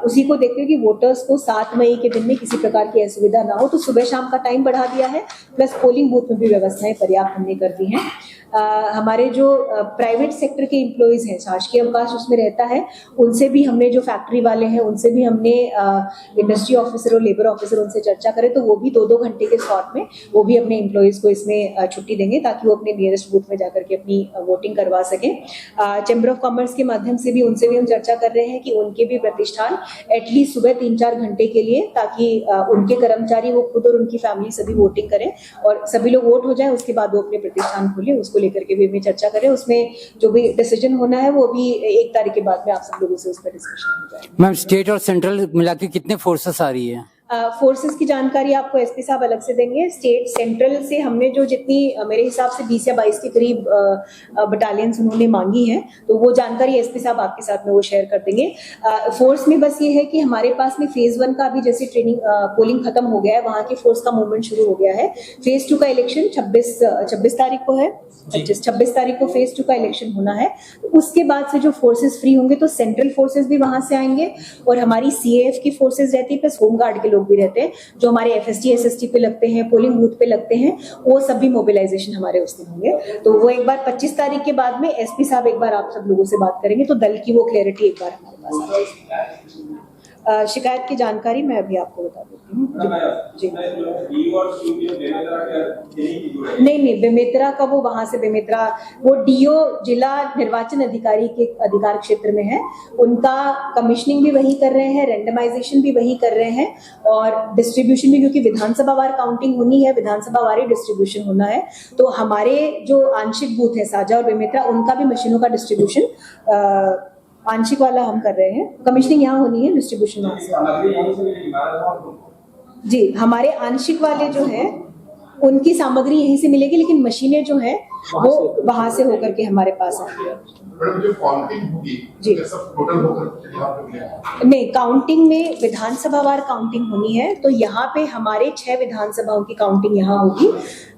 उसी को देखते हुए कि वोटर्स को 7 मई के दिन में किसी प्रकार की असुविधा ना हो, तो सुबह शाम का टाइम बढ़ा दिया है। प्लस पोलिंग बूथ में भी व्यवस्थाएं पर्याप्त हमने कर दी हैं। हमारे जो प्राइवेट सेक्टर के एम्प्लॉइज हैं, शासकीय अवकाश उसमें रहता है, उनसे भी हमने, जो फैक्ट्री वाले हैं उनसे भी हमने, इंडस्ट्री ऑफिसर और लेबर ऑफिसर, उनसे चर्चा करें तो वो भी 2-2 घंटे के स्लॉट में वो भी अपने एम्प्लॉइज को इसमें छुट्टी देंगे, ताकि वो अपने नियरेस्ट बूथ में जाकर के अपनी वोटिंग करवा सकें। चैम्बर ऑफ कॉमर्स के माध्यम से भी उनसे भी हम चर्चा कर रहे हैं कि उनके भी प्रतिष्ठान एटलीस्ट सुबह 3-4 घंटे के लिए, ताकि उनके कर्मचारी, वो खुद और उनकी फैमिली सभी वोटिंग करें और सभी लोग वोट हो जाए, उसके बाद वो अपने प्रतिष्ठान खोले, उसको लेकर के भी हमें चर्चा करें। उसमें जो भी डिसीजन होना है वो भी 1 तारीख के बाद में आप सब लोगों से उस पर डिस्कशन हो जाए। मैम, स्टेट और सेंट्रल मिला के कितने फोर्सेस आ रही है? फोर्सेस की जानकारी आपको एसपी साहब अलग से देंगे। स्टेट सेंट्रल से हमने जो जितनी, मेरे हिसाब से 20 या 22 के करीब बटालियंस उन्होंने मांगी हैं, तो वो जानकारी एसपी साहब आपके साथ में वो शेयर कर देंगे। फोर्स में बस ये है कि हमारे पास में फेज 1 का अभी जैसे ट्रेनिंग पोलिंग खत्म हो गया है, वहां की फोर्स का मूवमेंट शुरू हो गया है। फेज 2 का इलेक्शन 26 तारीख को है, 26 तारीख को फेज 2 का इलेक्शन होना है। तो उसके बाद से जो फोर्सेस फ्री होंगे, तो सेंट्रल फोर्सेस भी वहां से आएंगे और हमारी सीएएफ की फोर्सेस रहती है, प्लस होमगार्ड के लोग भी रहते हैं, जो हमारे एफएसटी एसएसटी पे लगते हैं, पोलिंग बूथ पे लगते हैं, वो सब भी मोबिलाइजेशन हमारे उस दिन होंगे। तो वो एक बार 25 तारीख के बाद में एसपी साहब एक बार आप सब लोगों से बात करेंगे, तो दल की वो क्लैरिटी एक बार हमारे पास आ जाएगी। शिकायत की जानकारी मैं अभी आपको बता देती हूँ। जी नहीं, बेमेतरा का वो वहां से, बेमेतरा वो डीओ जिला निर्वाचन अधिकारी के अधिकार क्षेत्र में है, उनका कमिश्निंग भी वही कर रहे हैं, रेंडमाइजेशन भी वही कर रहे हैं और डिस्ट्रीब्यूशन भी, क्योंकि विधानसभा वार काउंटिंग होनी है, विधानसभा वारी डिस्ट्रीब्यूशन होना है। तो हमारे जो आंशिक बूथ है साजा और बेमेतरा, उनका भी मशीनों का डिस्ट्रीब्यूशन आंशिक वाला हम कर रहे हैं। कमिश्निंग यहाँ होनी है, डिस्ट्रीब्यूशन वहां से। जी, हमारे आंशिक वाले जो है उनकी सामग्री यहीं से मिलेगी, लेकिन मशीनें जो है वो वहां से होकर के हमारे पास आती है। जी नहीं, काउंटिंग में विधानसभा वार काउंटिंग होनी है, तो यहाँ पे हमारे 6 विधानसभाओं की काउंटिंग यहाँ होगी,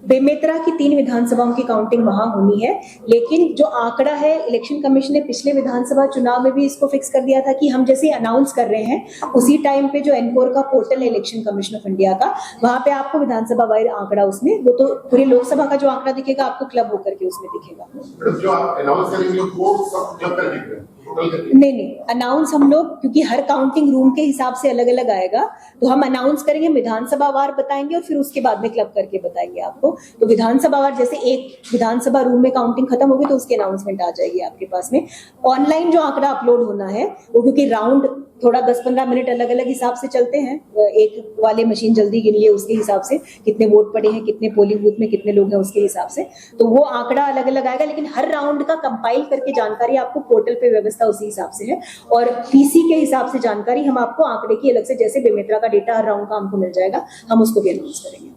बेमेतरा की 3 विधानसभाओं की काउंटिंग वहां होनी है। लेकिन जो आंकड़ा है, इलेक्शन कमीशन ने पिछले विधानसभा चुनाव में भी इसको फिक्स कर दिया था कि हम जैसे अनाउंस कर रहे हैं उसी टाइम पे जो एनकोर का पोर्टल है इलेक्शन कमीशन ऑफ इंडिया का, वहां पे आपको विधानसभा वार आंकड़ा, उसमें वो तो पूरे लोकसभा का जो आंकड़ा दिखेगा आपको क्लब होकर के उसमें दिखेगा। जो आप अनाउंस करेंगे वो सब क्लब कर दिखेगा? नहीं, अनाउंस हम लोग, क्योंकि हर काउंटिंग रूम के हिसाब से अलग अलग आएगा, तो हम अनाउंस करेंगे, विधानसभा वार बताएंगे और फिर उसके बाद में क्लब करके बताएंगे आपको। तो विधानसभा वार, जैसे एक विधानसभा रूम में काउंटिंग खत्म होगी तो उसकी अनाउंसमेंट आ जाएगी आपके पास में। ऑनलाइन जो आंकड़ा अपलोड होना है वो, क्योंकि राउंड थोड़ा 10-15 मिनट अलग अलग हिसाब से चलते हैं, एक वाले मशीन जल्दी गिन लिए उसके हिसाब से, कितने वोट पड़े हैं, कितने पोलिंग बूथ में कितने लोग हैं उसके हिसाब से, तो वो आंकड़ा अलग अलग आएगा। लेकिन हर राउंड का कंपाइल करके जानकारी आपको पोर्टल पे व्यवस्था उसी हिसाब से है, और पीसी के हिसाब से जानकारी हम आपको आंकड़े की अलग से, जैसे बेमेतरा का डेटा हर राउंड का हमको मिल जाएगा, हम उसको भी अनाउंस करेंगे।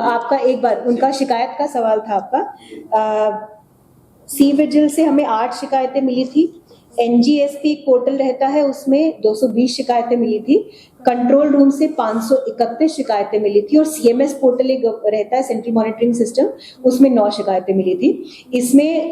आपका एक बार उनका शिकायत का सवाल था आपका, सी विजिल से हमें 8 शिकायतें मिली थी, एनजीएसपी पोर्टल रहता है उसमें 220 शिकायतें मिली थी, कंट्रोल रूम से 531 शिकायतें मिली थी, और सीएमएस पोर्टल एक रहता है सेंट्रल मॉनिटरिंग सिस्टम, उसमें 9 शिकायतें मिली थी। इसमें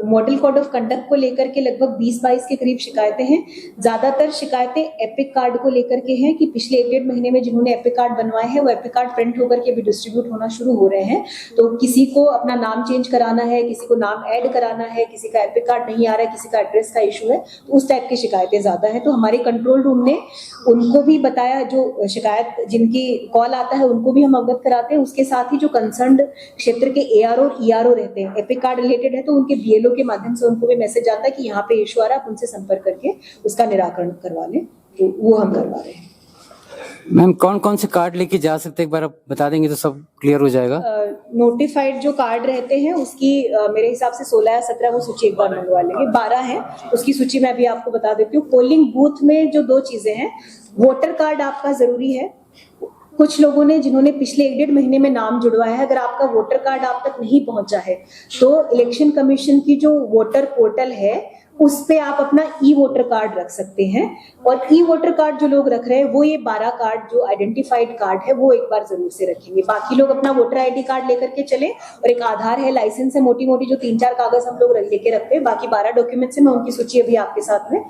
मॉडल कोड ऑफ कंडक्ट को लेकर के लगभग 20-22 के करीब शिकायतें हैं। ज्यादातर शिकायतें एपिक कार्ड को लेकर के हैं कि पिछले 1-1.5 महीने में जिन्होंने एपिक कार्ड बनवाए हैं वो एपिक कार्ड प्रिंट होकर के भी डिस्ट्रीब्यूट होना शुरू हो रहे हैं। तो किसी को अपना नाम चेंज कराना है, किसी को नाम ऐड कराना है, किसी का एपिक कार्ड नहीं आ रहा है, किसी का एड्रेस का इशू है, तो उस टाइप की शिकायतें ज्यादा है। तो हमारे कंट्रोल रूम ने उनको भी बताया, जो शिकायत जिनकी कॉल आता है उनको भी हम अवगत कराते हैं। उसके साथ ही जो कंसर्न्ड क्षेत्र के एआरओ और ईआरओ रहते हैं, एपिक कार्ड रिलेटेड है तो उनके बीएलओ के माध्यम से उनको भी मैसेज आता है कि यहाँ पे इशू आ रहा है, आप उनसे संपर्क करके उसका निराकरण करवा लें, तो वो हम करवा रहे हैं। मैम कौन कौन से कार्ड लेके जा सकते हैं, एक बार आप बता देंगे तो सब क्लियर हो जाएगा। नोटिफाइड जो कार्ड रहते हैं उसकी मेरे हिसाब से 16 या 17 वो सूची एक बार मंगवा लेंगे। 12 है, उसकी सूची मैं अभी आपको बता देती हूँ। पोलिंग बूथ में जो 2 चीजें हैं, वोटर कार्ड आपका जरूरी है। कुछ लोगों ने जिन्होंने पिछले 1-1.5 महीने में नाम जुड़वाया है, अगर आपका वोटर कार्ड आप तक नहीं पहुंचा है तो इलेक्शन कमीशन की जो वोटर पोर्टल है उस पे आप अपना ई वोटर कार्ड रख सकते हैं। और ई वोटर कार्ड जो लोग रख रहे हैं वो ये 12 कार्ड जो आइडेंटिफाइड कार्ड है वो एक बार जरूर से रखेंगे। बाकी लोग अपना वोटर आईडी कार्ड लेकर के चले, और एक आधार है, लाइसेंस है, मोटी मोटी जो 3-4 कागज हम लोग लेके रखते हैं। बाकी 12 डॉक्यूमेंट्स है, मैं उनकी सूची अभी आपके साथ में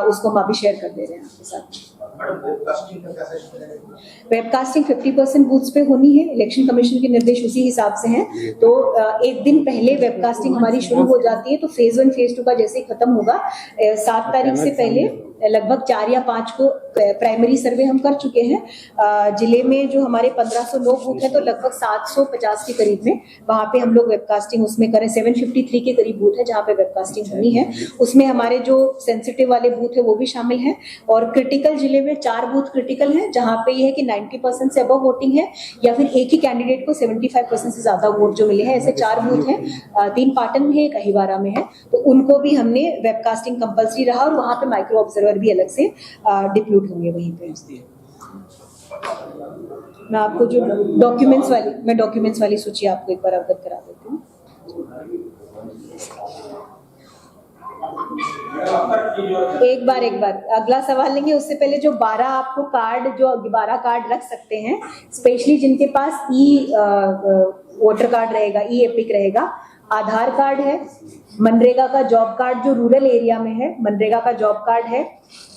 उसको हम अभी शेयर कर दे रहे हैं आपके साथ। वेबकास्टिंग 50% बूथ्स पे होनी है, इलेक्शन कमीशन के निर्देश उसी हिसाब से हैं। तो एक दिन पहले वेबकास्टिंग हमारी शुरू हो जाती है, तो फेज 1 फेज 2 का जैसे ही खत्म होगा 7 तारीख से पहले लगभग 4 या 5 को प्राइमरी सर्वे हम कर चुके हैं। जिले में जो हमारे 1509 बूथ है तो लगभग 750 के करीब में वहां पे हम लोग वेबकास्टिंग उसमें करें। 753 के करीब बूथ है जहां पे वेबकास्टिंग होनी है, उसमें हमारे जो सेंसिटिव वाले बूथ है वो भी शामिल है। और क्रिटिकल जिले में 4 बूथ क्रिटिकल हैं जहां पे ये है कि 90% से अबव वोटिंग है या फिर एक ही कैंडिडेट को 75% से ज्यादा वोट जो मिले हैं, ऐसे 4 बूथ हैं। 3 पाटन में है, 1 अहिवारा में है, तो उनको भी हमने वेबकास्टिंग कंपल्सरी रहा और वहां पे माइक्रो ऑब्जर्वर भी अलग से डिप्यूट होंगे वहीं पे। मैं आपको जो डॉक्यूमेंट्स वाली सूची आपको एक बार अवगत करा देती हूँ। एक बार अगला सवाल लेंगे, उससे पहले जो 12 आपको कार्ड, जो 12 कार्ड रख सकते हैं, स्पेशली जिनके पास ई वोटर कार्ड रहेगा, ई एपिक रहेगा, आधार कार्ड है, मनरेगा का जॉब कार्ड जो रूरल एरिया में है, मनरेगा का जॉब कार्ड है,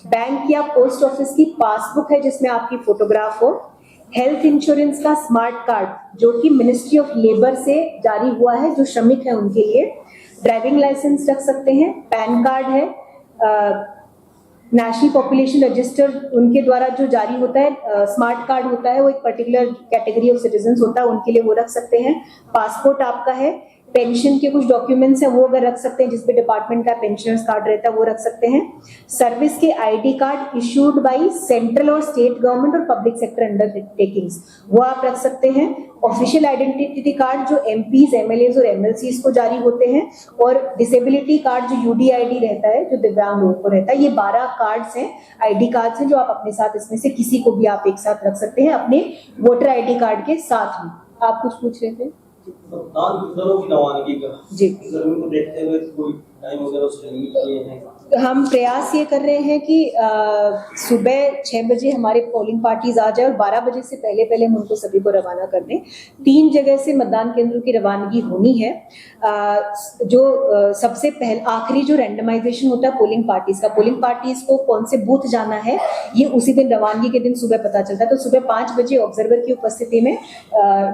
बैंक या पोस्ट ऑफिस की पासबुक है जिसमें आपकी फोटोग्राफ हो, हेल्थ इंश्योरेंस का स्मार्ट कार्ड जो कि मिनिस्ट्री ऑफ लेबर से जारी हुआ है जो श्रमिक है उनके लिए, ड्राइविंग लाइसेंस रख सकते हैं, पैन कार्ड है, नेशनल पॉपुलेशन रजिस्टर उनके द्वारा जो जारी होता है, स्मार्ट कार्ड होता है वो एक पर्टिकुलर कैटेगरी ऑफ सिटीजन्स होता है उनके लिए वो रख सकते हैं, पासपोर्ट आपका है, पेंशन के कुछ डॉक्यूमेंट्स हैं वो अगर रख सकते हैं, जिसपे डिपार्टमेंट का पेंशनर्स कार्ड रहता है वो रख सकते हैं, सर्विस के ID card issued by central और स्टेट गवर्नमेंट और पब्लिक सेक्टर अंडरटेकिंग्स वो आप रख सकते हैं, ऑफिशियल आइडेंटिटी कार्ड जो एमपीज, एमएलएज और एमएलसीज को जारी होते हैं, और डिसेबिलिटी कार्ड जो यूडीआईडी रहता है जो दिव्यांग लोगों को रहता है। ये 12 कार्ड्स हैं, आईडी कार्ड्स हैं जो आप अपने साथ, इसमें से किसी को भी आप एक साथ रख सकते हैं अपने वोटर आईडी कार्ड के साथ में। आप कुछ पूछ रहे थे? जी, गर्मी को देखते हुए कोई टाइम वगैरह उसके लिए किए हैं? हम प्रयास ये कर रहे हैं कि सुबह 6 बजे हमारे पोलिंग पार्टीज आ जाए और 12 बजे से पहले हम उनको सभी को रवाना कर दें। 3 जगह से मतदान केंद्रों की रवानगी होनी है। जो सबसे पहले आखिरी जो रैंडमाइजेशन होता है पोलिंग पार्टीज को कौन से बूथ जाना है ये उसी दिन रवानगी के दिन सुबह पता चलता है। तो सुबह 5 बजे ऑब्जर्वर की उपस्थिति में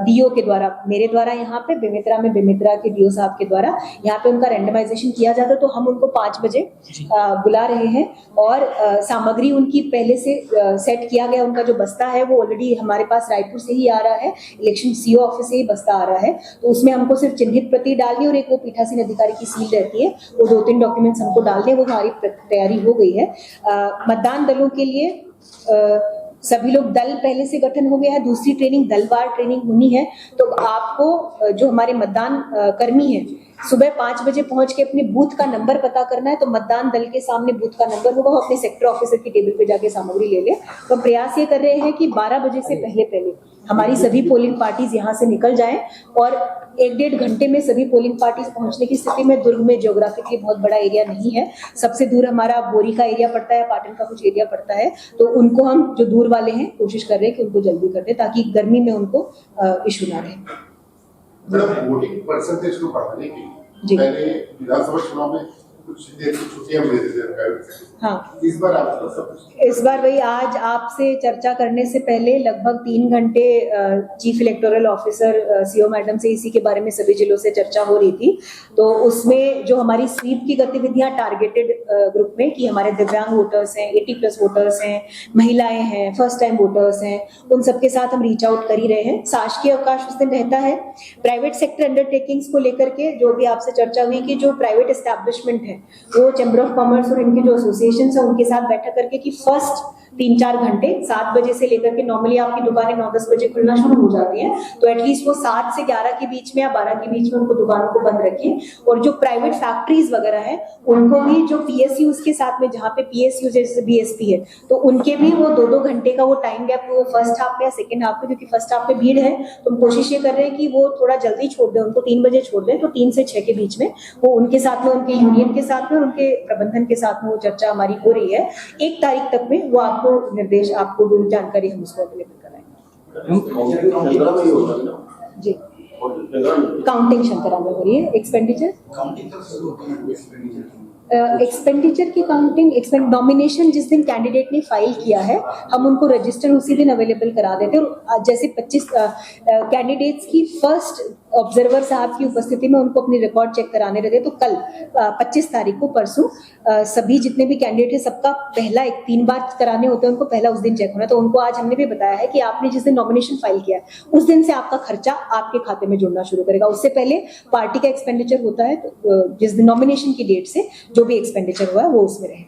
डीओ के द्वारा, मेरे द्वारा यहाँ पे बेमेतरा में बेमेतरा के डीओ साहब के द्वारा यहाँ पे उनका रैंडमाइजेशन किया जाता है। तो हम उनको 5 बजे बुला रहे हैं और सामग्री उनकी पहले से सेट किया गया, उनका जो बस्ता है वो ऑलरेडी हमारे पास रायपुर से ही आ रहा है, इलेक्शन सीओ ऑफिस से ही बस्ता आ रहा है। तो उसमें हमको सिर्फ चिन्हित प्रति डालनी और एक वो पीठासीन अधिकारी की सील रहती है, वो 2-3 डॉक्यूमेंट्स हमको डालने, वो हमारी तैयारी हो गई है। मतदान दलों के लिए सभी लोग दल पहले से गठन हो गया है, दूसरी ट्रेनिंग दलवार ट्रेनिंग होनी है। तो आपको जो हमारे मतदान कर्मी है सुबह 5 बजे पहुंच के अपने बूथ का नंबर पता करना है। तो मतदान दल के सामने बूथ का नंबर होगा, वो अपने सेक्टर ऑफिसर की टेबल पे जाके सामग्री ले ले। तो प्रयास ये कर रहे हैं कि 12 बजे से पहले हमारी सभी पोलिंग पार्टीज यहाँ से निकल जाएं और 1-1.5 घंटे में सभी पोलिंग पार्टीज पहुंचने की स्थिति में। दुर्ग में ज्योग्राफिकली बहुत बड़ा एरिया नहीं है, सबसे दूर हमारा बोरी का एरिया पड़ता है, पाटन का कुछ एरिया पड़ता है। तो उनको हम जो दूर वाले हैं कोशिश कर रहे हैं कि उनको जल्दी कर दें ताकि गर्मी में उनको इशू ना रहे। वोटिंग परसेंटेज को बढ़ाने के लिए पहले विधानसभा चुनाव में कुछ देर की छुट्टियां मिल रही है। हाँ, इस बार आप सब इस बार वही आज आपसे चर्चा करने से पहले लगभग 3 घंटे chief electoral officer CO madam से इसी के बारे में सभी जिलों से चर्चा हो रही थी। तो उसमें जो हमारी स्वीप की गतिविधियां टारगेटेड ग्रुप में कि हमारे दिव्यांग वोटर्स हैं, 80+ वोटर्स हैं, महिलाएं हैं, फर्स्ट टाइम वोटर्स हैं, उन सबके साथ हम रीच आउट कर ही रहे हैं। शासकीय अवकाश उस दिन रहता है। प्राइवेट सेक्टर अंडरटेकिंग्स को लेकर के जो भी आपसे चर्चा हुई कि जो प्राइवेट एस्टैब्लिशमेंट है वो चैम्बर ऑफ कॉमर्स और इनके जो एसोसिएशन है उनके साथ बैठक करके कि फर्स्ट 3-4 घंटे 7 बजे से लेकर के नॉर्मली आपकी दुकानें 9-10 बजे खुलना शुरू हो जाती हैं, तो एटलीस्ट वो 7 से 11 के बीच में या 12 के बीच में उनको दुकानों को बंद रखिए। और जो प्राइवेट फैक्ट्रीज वगैरह है उनको भी जो पीएसयूज के साथ में, जहाँ पे पीएसयू जैसे बीएसपी है, तो उनके भी वो 2-2 घंटे का वो टाइम गैप वो फर्स्ट हाफ में या सेकेंड हाफ में, क्योंकि फर्स्ट हाफ में भीड़ है तो हम कोशिश ये कर रहे हैं कि वो थोड़ा जल्दी छोड़ दें, उनको 3 बजे छोड़ दें, तो 3 से 6 के बीच में वो उनके साथ में, उनके यूनियन के साथ में और उनके प्रबंधन के साथ में वो चर्चा हमारी हो रही है। 1 तारीख तक में वो आपको निर्देश, आपको जो जानकारी हम उसको अवेलेबल कराएंगे। जी, काउंटिंग शंकरा में हो रही है। एक्सपेंडिचर की काउंटिंग, नॉमिनेशन जिस दिन कैंडिडेट ने फाइल किया है हम उनको रजिस्टर उसी दिन अवेलेबल करा देते हैं। और जैसे 25 कैंडिडेट्स की फर्स्ट ऑब्जर्वर साहब की उपस्थिति में उनको अपनी रिकॉर्ड चेक कराने रहते, तो कल 25 तारीख को, परसों सभी जितने भी कैंडिडेट है सबका पहला 3 बार कराने होते हैं, उनको पहला उस दिन चेक होना। तो उनको आज हमने भी बताया है कि आपने जिस दिन नॉमिनेशन फाइल किया है उस दिन से आपका खर्चा आपके खाते में जुड़ना शुरू करेगा। उससे पहले पार्टी का एक्सपेंडिचर होता है, तो जिस दिन नॉमिनेशन की डेट से जो भी एक्सपेंडिचर हुआ है वो उसमें रहे।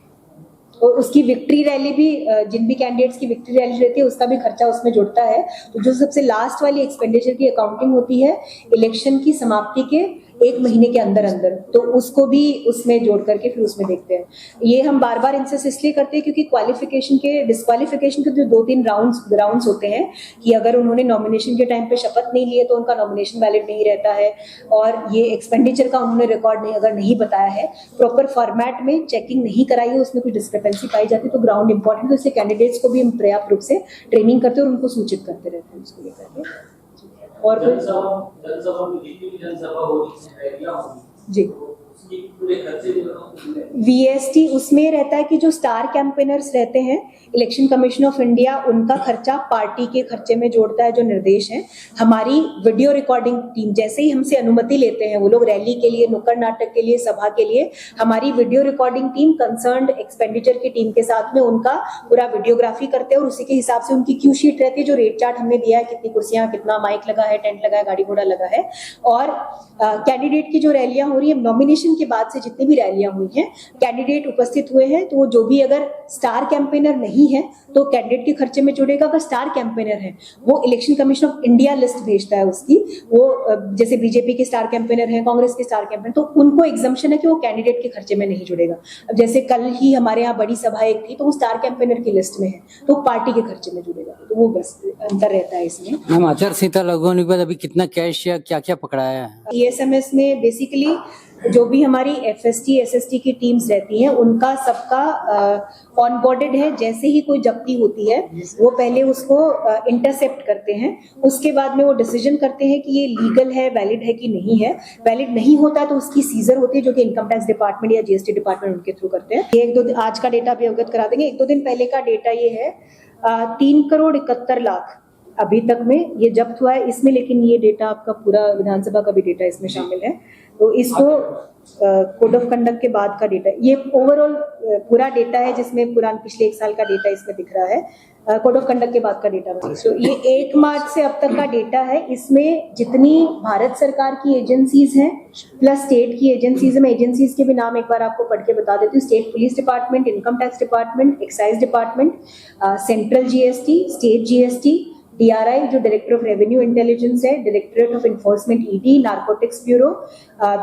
और उसकी विक्ट्री रैली भी, जिन भी कैंडिडेट्स की विक्ट्री रैली रहती है उसका भी खर्चा उसमें जुड़ता है। तो जो सबसे लास्ट वाली एक्सपेंडिचर की अकाउंटिंग होती है इलेक्शन की समाप्ति के 1 महीने के अंदर अंदर, तो उसको भी उसमें जोड़ करके फिर उसमें देखते हैं। ये हम बार बार इंसिस्ट इसलिए करते हैं क्योंकि क्वालिफिकेशन के, डिस्क्वालिफिकेशन के जो 2-3 राउंड्स होते हैं कि अगर उन्होंने नॉमिनेशन के टाइम पे शपथ नहीं ली है तो उनका नॉमिनेशन वैलिड नहीं रहता है, और ये एक्सपेंडिचर का उन्होंने रिकॉर्ड नहीं, अगर नहीं बताया है, प्रॉपर फॉर्मेट में चेकिंग नहीं कराई है, उसमें कुछ डिस्क्रिपेंसी पाई जाती है, तो ग्राउंड इंपॉर्टेंट है। इससे कैंडिडेट्स को भी हम पर्याप्त रूप से ट्रेनिंग करते हैं और उनको सूचित करते रहते हैं उसको लेकर के। और जनसभा में जनसभा हो रही जी, वीएसटी उसमें रहता है कि जो स्टार कैंपेनर्स रहते हैं, इलेक्शन कमीशन ऑफ इंडिया उनका खर्चा पार्टी के खर्चे में जोड़ता है। जो निर्देश है, हमारी वीडियो रिकॉर्डिंग टीम जैसे ही हमसे अनुमति लेते हैं वो लोग रैली के लिए, नुक्कड़ नाटक के लिए, सभा के लिए, हमारी video recording team concerned expenditure की टीम के साथ में उनका पूरा वीडियोग्राफी करते हैं और उसी के हिसाब से उनकी क्यू शीट रहती है, जो रेट चार्ट हमने दिया है, कितनी कुर्सियां, कितना माइक लगा है, टेंट लगा है, गाड़ी घोड़ा लगा है। और कैंडिडेट की जो रैलियां हो रही है, नॉमिनेशन के बाद से जितनी भी रैलियां हुई हैं, कैंडिडेट उपस्थित हुए हैं, तो वो जो भी अगर स्टार कैंपेनर नहीं है तो कैंडिडेट के खर्चे में जुड़ेगा। अगर स्टार कैंपेनर है वो election commission of India list भेजता है उसकी, वो जैसे बीजेपी के स्टार कैंपेनर है, कांग्रेस के स्टार कैंपेनर, तो उनको एग्जम्पशन है कि वो कैंडिडेट के खर्चे में नहीं जुड़ेगा। अब जैसे कल ही हमारे यहाँ बड़ी सभा एक थी, तो वो स्टार कैंपेनर की लिस्ट में है, तो पार्टी के खर्चे में जुड़ेगा, तो वो बस अंतर रहता है इसमें। मैम, आचार संहिता लागू होने के बाद अभी कितना कैश या क्या क्या पकड़ाया है? ESMS में बेसिकली जो भी हमारी FST SST की टीम्स रहती हैं उनका सबका ऑनबोर्डेड है। जैसे ही कोई जब्ती होती है वो पहले उसको इंटरसेप्ट करते हैं, उसके बाद में वो डिसीजन करते हैं कि ये लीगल है, वैलिड है कि नहीं है। वैलिड नहीं होता है तो उसकी सीजर होती है, जो कि इनकम टैक्स डिपार्टमेंट या GST डिपार्टमेंट उनके थ्रू करते हैं। 1-2 दिन आज का डेटा भी अवगत करा देंगे। 1-2 दिन पहले का डेटा ये है, 3 करोड़ 71 लाख अभी तक में ये जब्त हुआ है इसमें, लेकिन ये डेटा आपका पूरा विधानसभा का भी डेटा इसमें शामिल है, तो इसको कोड ऑफ कंडक्ट के बाद का डेटा, ये ओवरऑल पूरा डेटा है जिसमें पुरान पिछले 1 साल का डेटा इसमें दिख रहा है। कोड ऑफ कंडक्ट के बाद का डेटा, तो ये 1 मार्च से अब तक का डेटा है। इसमें जितनी भारत सरकार की एजेंसीज हैं प्लस स्टेट की एजेंसीज, में एजेंसीज के भी नाम एक बार आपको पढ़ के बता देती हूँ। State police department, income tax department, excise department, central GST, state GST, DRI जो डायरेक्टर ऑफ रेवेन्यू इंटेलिजेंस है, directorate of enforcement ED, narcotics bureau,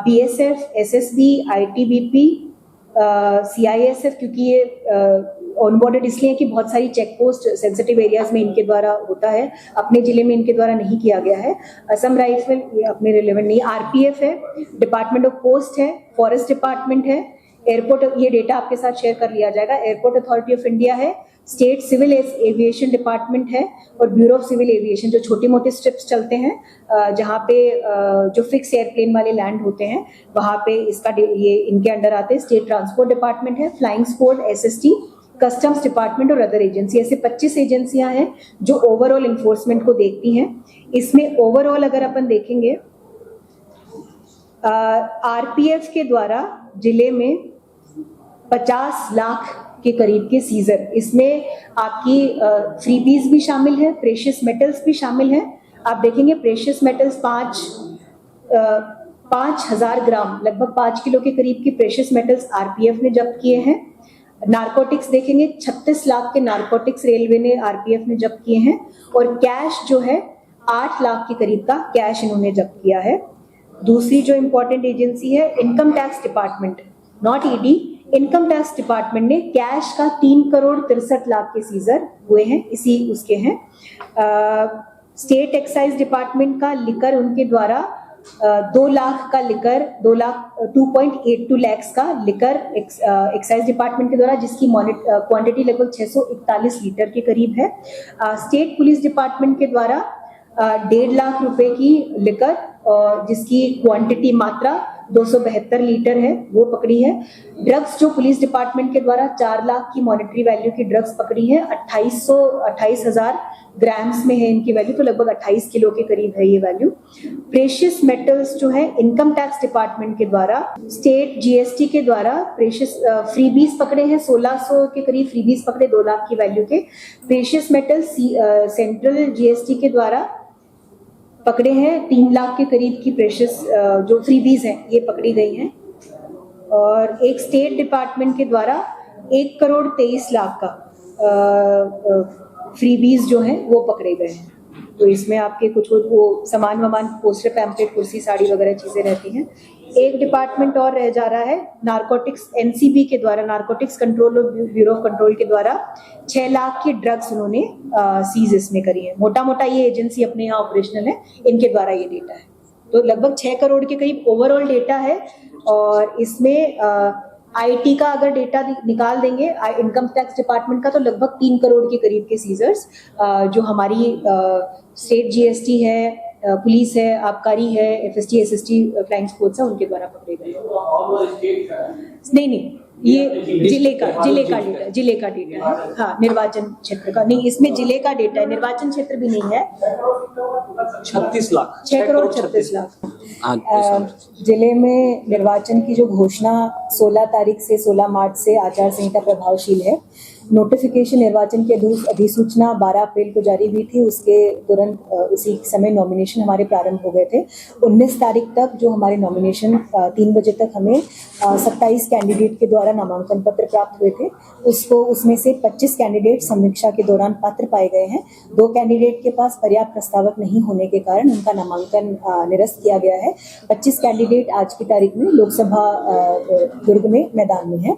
BSF, SSB, ITBP, CISF, क्योंकि ये ऑनबोर्डेड इसलिए है कि बहुत सारी चेक पोस्ट सेंसिटिव एरियाज में इनके द्वारा होता है, अपने जिले में इनके द्वारा नहीं किया गया है। असम राइफल ये अपने रिलेवेंट नहीं। RPF है, डिपार्टमेंट ऑफ पोस्ट है, फॉरेस्ट डिपार्टमेंट है, एयरपोर्ट, ये डेटा आपके साथ शेयर कर लिया जाएगा। एयरपोर्ट अथॉरिटी ऑफ इंडिया है, स्टेट सिविल एविएशन डिपार्टमेंट है और ब्यूरो ऑफ सिविल एविएशन, जो छोटे मोटे स्ट्रिप्स चलते हैं जहाँ पे जो फिक्स एयरप्लेन वाले लैंड होते हैं वहाँ पे ये इनके अंडर आते हैं। स्टेट ट्रांसपोर्ट डिपार्टमेंट है, flying squad, SST, customs department और अदर एजेंसी, ऐसे 25 एजेंसियां हैं जो ओवरऑल इन्फोर्समेंट को देखती हैं। इसमें ओवरऑल अगर अपन देखेंगे आरपीएफ के द्वारा जिले में 50 लाख के करीब के सीजर, इसमें आपकी फ्रीबीज भी शामिल है, प्रेशियस मेटल्स भी शामिल है। आप देखेंगे प्रेशियस मेटल्स 5,000 ग्राम, लगभग 5 किलो के करीब की प्रेशियस मेटल्स आरपीएफ ने जब्त किए हैं। नारकोटिक्स देखेंगे 36 लाख के नारकोटिक्स रेलवे ने आरपीएफ ने जब्त किए हैं और कैश जो है 8 लाख के करीब का कैश इन्होंने जब्त किया है। दूसरी जो इंपॉर्टेंट एजेंसी है income tax department, not ED, income tax department ने कैश का 3 करोड़ 63 लाख के सीजर हुए हैं, इसी उसके हैं। स्टेट एक्साइज डिपार्टमेंट का लिकर उनके द्वारा 2 लाख का लिकर, 2.82 लाख का लिकर एक्साइज डिपार्टमेंट के द्वारा, जिसकी क्वांटिटी लगभग 641 लीटर के करीब है। स्टेट पुलिस डिपार्टमेंट के द्वारा 1.5 लाख रुपए की लिकर और जिसकी क्वांटिटी मात्रा 272 लीटर है, वो पकड़ी है। ड्रग्स जो पुलिस डिपार्टमेंट के द्वारा 4 लाख की मॉनेटरी वैल्यू की ड्रग्स पकड़ी है, 28,000 ग्राम्स में है इनकी वैल्यू, तो लगभग 28 किलो के करीब है ये वैल्यू। प्रेशियस मेटल्स जो है इनकम टैक्स डिपार्टमेंट के द्वारा, स्टेट जीएसटी के द्वारा प्रेशियस फ्रीबीज पकड़े हैं, 1600 के करीब फ्रीबीज पकड़े 2 लाख की वैल्यू के। प्रेशियस मेटल्स सेंट्रल जीएसटी के द्वारा पकड़े हैं 3 लाख के करीब की प्रेशियस जो फ्रीबीज हैं ये पकड़ी गई हैं। और एक स्टेट डिपार्टमेंट के द्वारा 1 करोड़ 23 लाख का फ्रीबीज जो हैं वो पकड़े गए हैं। तो इसमें आपके कुछ वो सामान वामान, पोस्टर, पैम्पलेट, कुर्सी, साड़ी वगैरह चीजें रहती हैं। एक डिपार्टमेंट और रह जा रहा है नारकोटिक्स, एनसीबी के द्वारा, नारकोटिक्स कंट्रोल और ब्यूरो ऑफ कंट्रोल के द्वारा 6 लाख की ड्रग्स उन्होंने सीज इसमें करी है। मोटा मोटा ये एजेंसी अपने यहाँ ऑपरेशनल है, इनके द्वारा ये डेटा है। तो लगभग 6 करोड़ के करीब ओवरऑल डेटा है। और इसमें आईटी का अगर डेटा निकाल देंगे इनकम टैक्स डिपार्टमेंट का, तो लगभग 3 करोड़ के करीब के सीजर्स जो हमारी स्टेट जीएसटी है, पुलिस है, आबकारी है, एफएसटी, एसएसटी, फ्लाइंग स्क्वाड्स है, उनके द्वारा पकड़े गए। नहीं, ये जिले का डेटा है। हाँ, निर्वाचन क्षेत्र का नहीं, इसमें जिले का डेटा है, निर्वाचन क्षेत्र भी नहीं है। 6 करोड़ 36 लाख। जिले में निर्वाचन की जो घोषणा 16 तारीख से 16 मार्च से आचार संहिता प्रभावशील है। नोटिफिकेशन निर्वाचन की अधिसूचना 12 अप्रैल को जारी हुई थी, उसके तुरंत उसी समय नॉमिनेशन हमारे प्रारंभ हो गए थे। 19 तारीख तक जो हमारे नॉमिनेशन 3 बजे तक हमें 27 कैंडिडेट के द्वारा नामांकन पत्र प्राप्त हुए थे। उसमें से 25 कैंडिडेट समीक्षा के दौरान पात्र पाए गए हैं। 2 कैंडिडेट के पास पर्याप्त प्रस्तावक नहीं होने के कारण उनका नामांकन निरस्त किया गया है। 25 कैंडिडेट आज की तारीख में लोकसभा दुर्ग में मैदान में है।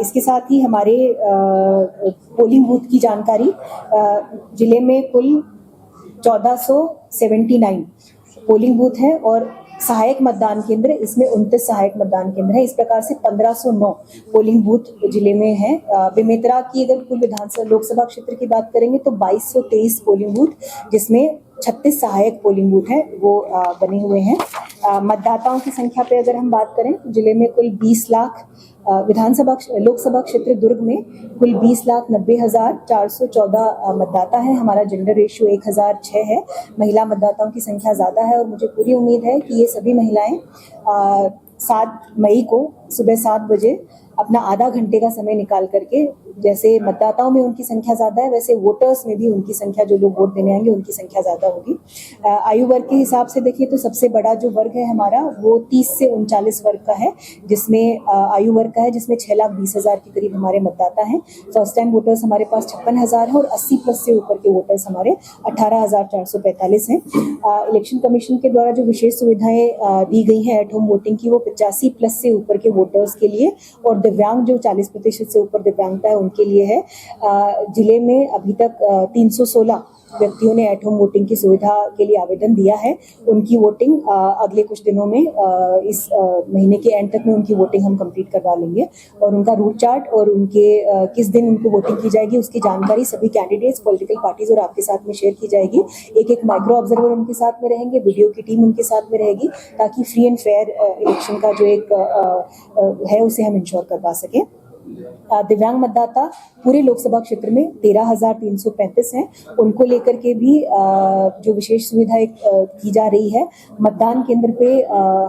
इसके साथ ही हमारे पोलिंग बूथ की जानकारी, जिले में कुल 1479 पोलिंग बूथ है और सहायक मतदान केंद्र, इसमें 29 सहायक मतदान केंद्र है। इस प्रकार से 1509 पोलिंग बूथ जिले में है। बेमेतरा की अगर कुल विधानसभा लोकसभा क्षेत्र की बात करेंगे तो 2223 पोलिंग बूथ, जिसमें 36 सहायक पोलिंग बूथ हैं वो बने हुए हैं। मतदाताओं की संख्या पे अगर हम बात करें तो जिले में कुल 20 लाख लोकसभा क्षेत्र दुर्ग में कुल 20,90,414 मतदाता हैं। हमारा जेंडर रेशियो 1006 है। महिला मतदाताओं की संख्या ज़्यादा है और मुझे पूरी उम्मीद है कि ये सभी महिलाएं 7 मई को सुबह 7 बजे अपना आधा घंटे का समय निकाल करके, जैसे मतदाताओं में उनकी संख्या ज़्यादा है वैसे वोटर्स में भी उनकी संख्या, जो लोग वोट देने आएंगे उनकी संख्या ज़्यादा होगी। आयु वर्ग के हिसाब से देखिए तो सबसे बड़ा जो वर्ग है हमारा वो 30 से 39 वर्ग का है, जिसमें आयु वर्ग का है, जिसमें 6,20,000 के करीब हमारे मतदाता हैं। फर्स्ट टाइम वोटर्स हमारे पास 56,000 है और 80 प्लस से ऊपर के वोटर्स हमारे 18,445 हैं। इलेक्शन कमीशन के द्वारा जो विशेष सुविधाएं दी गई हैं एट होम वोटिंग की, वो 85 प्लस से ऊपर के वोटर्स के लिए और दिव्यांग जो 40% से ऊपर दिव्यांगता है उनके लिए है। जिले में अभी तक 316 व्यक्तियों ने एट होम वोटिंग की सुविधा के लिए आवेदन दिया है, उनकी वोटिंग अगले कुछ दिनों में इस महीने के एंड तक में उनकी वोटिंग हम कंप्लीट करवा लेंगे और उनका रूट चार्ट और उनके किस दिन उनको वोटिंग की जाएगी उसकी जानकारी सभी कैंडिडेट्स, पॉलिटिकल पार्टीज और आपके साथ में शेयर की जाएगी। एक माइक्रो ऑब्जर्वर उनके साथ में रहेंगे, वीडियो की टीम उनके साथ में रहेगी ताकि फ्री एंड फेयर इलेक्शन का जो एक है उसे हम इंश्योर करवा सकें। दिव्यांग मतदाता पूरे लोकसभा क्षेत्र में 13,335 हैं, उनको लेकर के भी जो विशेष सुविधा की जा रही है। मतदान केंद्र पे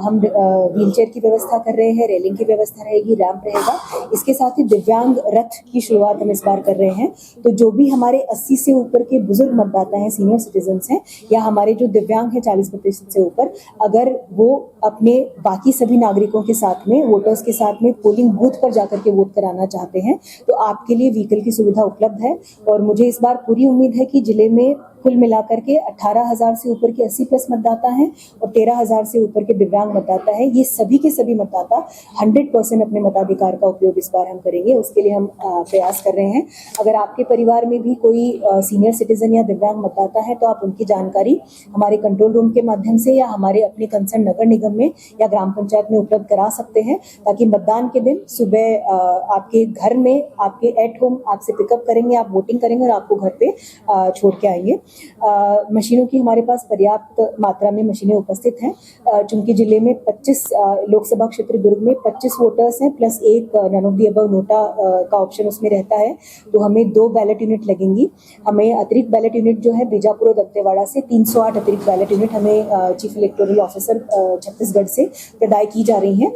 हम व्हीलचेयर की व्यवस्था कर रहे हैं, रेलिंग की व्यवस्था रहेगी, रैंप रहेगा। इसके साथ ही दिव्यांग रथ की शुरुआत हम इस बार कर रहे हैं। तो जो भी हमारे 80 से ऊपर के बुजुर्ग मतदाता हैं, सीनियर सिटीजन्स हैं या हमारे जो दिव्यांग हैं 40% से ऊपर, अगर वो अपने बाकी सभी नागरिकों के साथ में, वोटर्स के साथ में पोलिंग बूथ पर जाकर के वोट कराना चाहते हैं तो आपके लिए व्हीकल की सुविधा उपलब्ध है। और मुझे इस बार पूरी उम्मीद है कि जिले में कुल मिलाकर के 18,000 से ऊपर के 80+ मतदाता हैं और 13,000 से ऊपर के दिव्यांग मतदाता हैं। ये सभी के सभी मतदाता 100% अपने मताधिकार का उपयोग इस बार हम करेंगे, उसके लिए हम प्रयास कर रहे हैं। अगर आपके परिवार में भी कोई सीनियर सिटीजन या दिव्यांग मतदाता है तो आप उनकी जानकारी हमारे कंट्रोल रूम के माध्यम से या हमारे अपने कंसर्न नगर निगम में या ग्राम पंचायत में उपलब्ध करा सकते हैं ताकि मतदान के दिन सुबह आपके घर में आपके एट होम आपसे पिकअप करेंगे, आप वोटिंग करेंगे और आपको घर पे छोड़ के आएंगे। मशीनों की हमारे पास पर्याप्त मात्रा में मशीनें उपस्थित हैं। चूंकि जिले में 25 लोकसभा क्षेत्र दुर्ग में 25 वोटर्स हैं प्लस एक none of the above NOTA का ऑप्शन उसमें रहता है, तो हमें 2 बैलेट यूनिट लगेंगी। हमें अतिरिक्त बैलेट यूनिट जो है बीजापुर और दंतेवाड़ा से 308 अतिरिक्त बैलेट यूनिट हमें चीफ इलेक्टोरल ऑफिसर छत्तीसगढ़ से प्रदाय की जा रही हैं।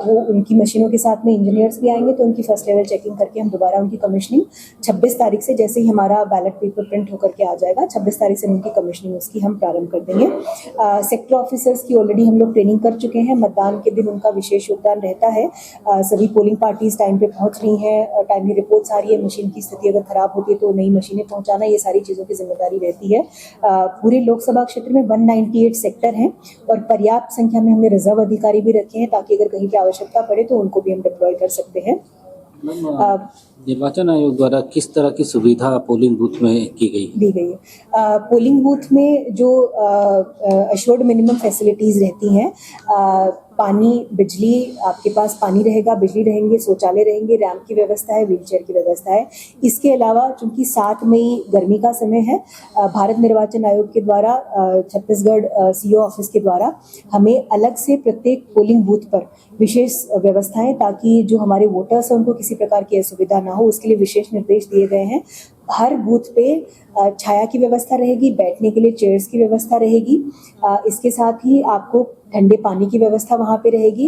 वो उनकी मशीनों के साथ में इंजीनियर्स भी आएंगे तो उनकी फर्स्ट लेवल चेकिंग करके हम दोबारा उनकी कमीशनिंग 26 तारीख से, जैसे ही हमारा बैलेट पेपर प्रिंट होकर के आ जाएगा 26 तारीख से उनकी कमीशनिंग उसकी हम प्रारंभ कर देंगे। सेक्टर ऑफिसर्स की ऑलरेडी हम लोग ट्रेनिंग कर चुके हैं। मतदान के दिन उनका विशेष योगदान रहता है। सभी पोलिंग पार्टीज टाइम पे पहुंच रही हैं, टाइमली रिपोर्ट्स आ रही है, मशीन की स्थिति अगर खराब होती है तो नई मशीनें पहुंचाना, ये सारी चीज़ों की जिम्मेदारी रहती है। पूरे लोकसभा क्षेत्र में 198 सेक्टर हैं और पर्याप्त संख्या में हमने रिजर्व अधिकारी भी रखे हैं ताकि अगर कहीं पर आवश्यकता पड़े तो उनको भी हम डिप्लॉय कर सकते हैं। निर्वाचन आयोग द्वारा किस तरह की सुविधा पोलिंग बूथ में दी गई है? पोलिंग बूथ में जो अश्योर्ड मिनिमम फैसिलिटीज रहती हैं, पानी, बिजली, आपके पास पानी रहेगा, बिजली रहेंगे, शौचालय रहेंगे, रैंप की व्यवस्था है, व्हीलचेयर की व्यवस्था है। इसके अलावा चूंकि 7 मई गर्मी का समय है, भारत निर्वाचन आयोग के द्वारा छत्तीसगढ़ सीओ ऑफिस के द्वारा हमें अलग से प्रत्येक पोलिंग बूथ पर विशेष व्यवस्थाएं, ताकि जो हमारे वोटर्स हैं उनको किसी प्रकार की असुविधा ना हो, उसके लिए विशेष निर्देश दिए गए हैं। हर बूथ पे छाया की व्यवस्था रहेगी, बैठने के लिए चेयर्स की व्यवस्था रहेगी। इसके साथ ही आपको ठंडे पानी की व्यवस्था वहाँ पे रहेगी।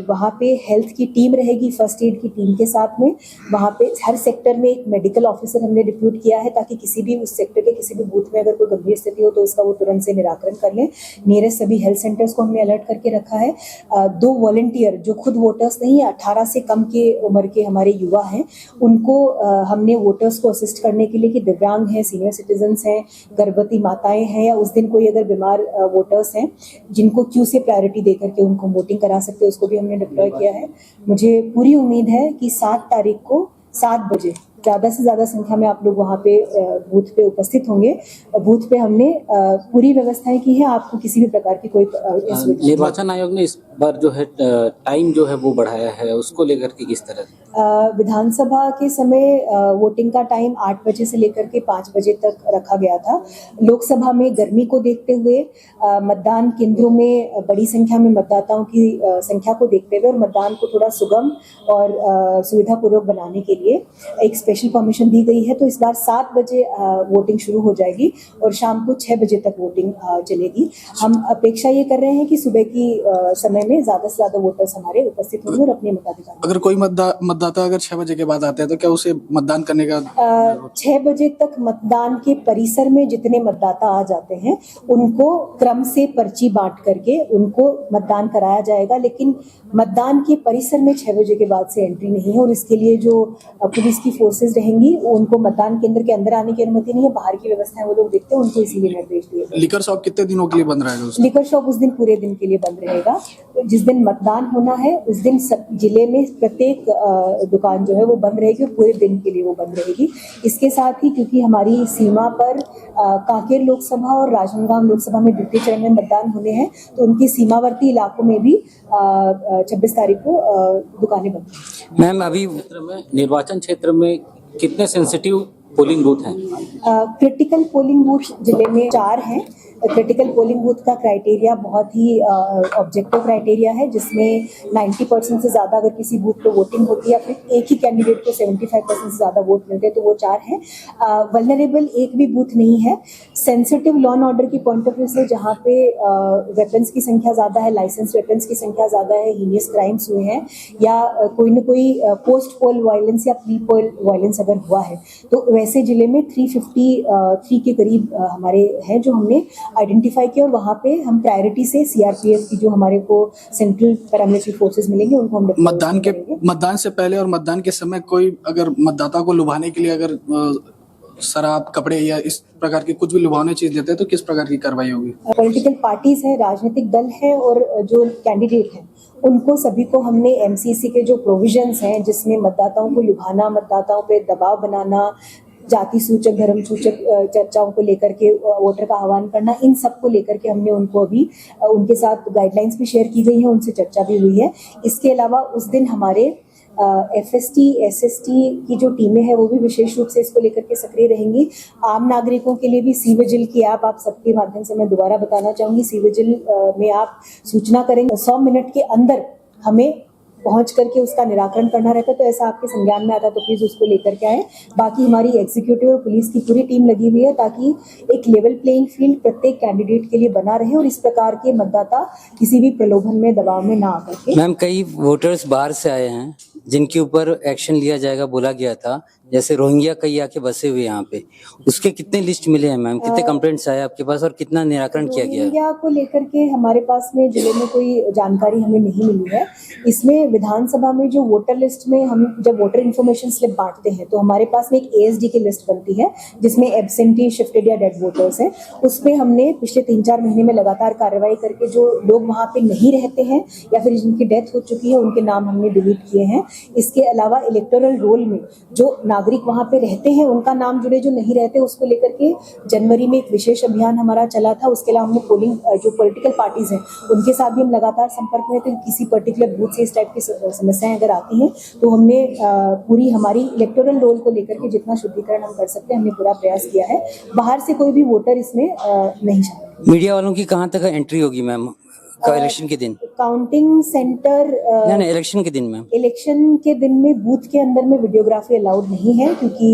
वहाँ पे हेल्थ की टीम रहेगी, फर्स्ट एड की टीम के साथ में। वहाँ पे हर सेक्टर में एक मेडिकल ऑफिसर हमने डिप्यूट किया है ताकि किसी भी उस सेक्टर के किसी भी बूथ में अगर कोई गंभीर स्थिति हो तो उसका वो तुरंत से निराकरण कर लें। नियरेस्ट सभी हेल्थ सेंटर्स को हमने अलर्ट करके रखा है। 2 वॉलंटियर जो खुद वोटर्स नहीं, 18 से कम के उम्र के हमारे युवा हैं, उनको हमने वोटर्स को असिस्ट करने के लिए, कि दिव्यांग हैं, सीनियर सिटीजन्स हैं, गर्भवती माताएं हैं या उस दिन कोई अगर बीमार वोटर्स हैं जिनको क्यू से प्रायोरिटी देकर के उनको वोटिंग करा सकते हैं, उसको भी हमने डिप्लॉय किया है। मुझे पूरी उम्मीद है कि 7 तारीख को 7 बजे ज़्यादा से ज़्यादा संख्या में आप लोग वहाँ पे बूथ पे उपस्थित होंगे। बूथ पे हमने पूरी व्यवस्थाएं की है, आपको किसी भी प्रकार की कोई निर्वाचन आयोग ने इस बार जो है टाइम जो है वो बढ़ाया है, उसको लेकर के किस तरह? विधानसभा के समय वोटिंग का टाइम 8 बजे से लेकर के 5 बजे तक रखा गया था। लोकसभा में गर्मी को देखते हुए, मतदान केंद्रों में बड़ी संख्या में मतदाताओं की संख्या को देखते हुए और मतदान को थोड़ा सुगम और सुविधापूर्वक बनाने के लिए एक स्पेशल परमिशन दी गई है। तो इस बार 7 बजे वोटिंग शुरू हो जाएगी और शाम को 6 बजे तक वोटिंग चलेगी। हम अपेक्षा ये कर रहे हैं कि सुबह की समय में ज़्यादा से ज़्यादा वोटर्स हमारे उपस्थित होंगे और अपने मताधिकार। अगर कोई मतदाता अगर 6 बजे के बाद आता है तो क्या उसे मतदान करने का 6 बजे तक मतदान के परिसर में जितने मतदाता आ जाते हैं उनको क्रम से पर्ची बांट करके उनको मतदान कराया जाएगा, लेकिन मतदान के परिसर में 6 बजे के बाद से एंट्री नहीं है और इसके लिए जो पुलिस की फोर्सेस फोर्सेज रहेंगी, उनको मतदान केंद्र के अंदर आने की अनुमति नहीं है, बाहर की व्यवस्था है वो लोग देखते हैं, उनको इसीलिए निर्देश दिए गए। लिकर शॉप कितने दिनों के लिए बंद रहेगा उसका? लिकर शॉप उस दिन पूरे दिन के लिए बंद रहेगा। तो जिस दिन मतदान होना है उस दिन सब जिले में प्रत्येक दुकान जो है वो बंद रहेगी और पूरे दिन के लिए वो बंद रहेगी। इसके साथ ही क्योंकि हमारी सीमा पर कांकेर लोकसभा और राजनांदगांव लोकसभा में द्वितीय चरण में मतदान होने हैं, तो उनके सीमावर्ती इलाकों में भी 26 तारीख को दुकानें बंद हैं। मैम अभी निर्वाचन क्षेत्र में कितने सेंसिटिव पोलिंग बूथ हैं? क्रिटिकल पोलिंग बूथ जिले में 4 हैं। क्रिटिकल पोलिंग बूथ का क्राइटेरिया बहुत ही ऑब्जेक्टिव क्राइटेरिया है, जिसमें 90% से ज़्यादा अगर किसी बूथ पे वोटिंग होती है या फिर एक ही कैंडिडेट को 75% से ज़्यादा वोट मिलते हैं तो वो 4 हैं। वल्नरेबल एक भी बूथ नहीं है। सेंसिटिव लॉ एंड ऑर्डर की पॉइंट ऑफ व्यू से जहाँ पे वेपन्स की संख्या ज़्यादा है, लाइसेंस वेपन्स की संख्या ज़्यादा है, हीनियस क्राइम्स हुए हैं या कोई न कोई पोस्ट पोल वायलेंस या प्री पोल वायलेंस अगर हुआ है, तो वैसे जिले में 353 के करीब हमारे हैं जो हमने आइडेंटिफाई किया और वहाँ पे हम प्रायोरिटी से सीआरपीएफ की जो हमारे को सेंट्रल पैरामिलिट्री फोर्सेस मिलेंगे उनको हम मतदान से पहले और मतदान के समय कोई अगर मतदाता को लुभाने के लिए अगर शराब, कपड़े या इस प्रकार की कुछ भी लुभावनी चीज देते हैं तो किस प्रकार की कार्रवाई होगी? पॉलिटिकल पार्टीज है, राजनीतिक दल है और जो कैंडिडेट हैं उनको सभी को हमने एमसीसी के जो प्रोविजंस हैं जिसमें मतदाताओं को लुभाना, मतदाताओं पे दबाव बनाना, जाति सूचक, धर्म सूचक चर्चाओं को लेकर के वोटर का आह्वान करना, इन सब को लेकर के हमने उनको अभी उनके साथ गाइडलाइंस भी शेयर की गई है, उनसे चर्चा भी हुई है। इसके अलावा उस दिन हमारे एफएसटी, एसएसटी की जो टीमें हैं वो भी विशेष रूप से इसको लेकर के सक्रिय रहेंगी। आम नागरिकों के लिए भी सी विजिल की ऐप आप सबके माध्यम से मैं दोबारा बताना चाहूँगी। सी विजिल में आप सूचना करेंगे, 100 मिनट के अंदर हमें पहुंच करके उसका निराकरण करना रहता है, तो ऐसा आपके संज्ञान में आता तो प्लीज उसको लेकर के आए। बाकी हमारी एग्जीक्यूटिव और पुलिस की पूरी टीम लगी हुई है ताकि एक लेवल प्लेइंग फील्ड प्रत्येक कैंडिडेट के लिए बना रहे और इस प्रकार के मतदाता किसी भी प्रलोभन में, दबाव में ना आकर के। मैम कई वोटर्स बाहर से आए हैं जिनके ऊपर एक्शन लिया जाएगा बोला गया था, जैसे रोहिंग्या कई आके बसे हुए यहाँ पे, उसके कितने लिस्ट मिले हैं मैम? कितने कंप्लेंट्स आए आपके पास और कितना निराकरण किया गया है? रोहिंग्या को लेकर के हमारे पास में जिले में कोई जानकारी हमें नहीं मिली है। इसमें विधानसभा में जो वोटर लिस्ट में हम जब वोटर इन्फॉर्मेशन स्लिप बांटते हैं तो हमारे पास में एक एएसडी की लिस्ट बनती है जिसमें एब्सेंटी, शिफ्टेड या डेड वोटर्स हैं। उसमें हमने पिछले 3-4 महीने में लगातार कार्रवाई करके जो लोग वहाँ पे नहीं रहते हैं या फिर जिनकी डेथ हो चुकी है उनके नाम हमने डिलीट किए हैं। इसके अलावा इलेक्टोरल रोल में जो नागरिक वहाँ पे रहते हैं उनका नाम जुड़े, जो नहीं रहते उसको लेकर के जनवरी में एक विशेष अभियान हमारा चला था। उसके अलावा हमने पोलिंग जो पॉलिटिकल पार्टीज हैं उनके साथ भी हम लगातार संपर्क में थे। किसी पर्टिकुलर बूथ से इस टाइप की समस्याएं अगर आती हैं तो हमने पूरी हमारी इलेक्टोरल रोल को लेकर के जितना शुद्धिकरण हम कर सकते हैं हमने पूरा प्रयास किया है। बाहर से कोई भी वोटर इसमें नहीं शामिल। मीडिया वालों की कहाँ तक एंट्री होगी मैम इलेक्शन के दिन? काउंटिंग सेंटर नहीं, इलेक्शन के दिन मैम। इलेक्शन के दिन में बूथ के अंदर में वीडियोग्राफी अलाउड नहीं है क्योंकि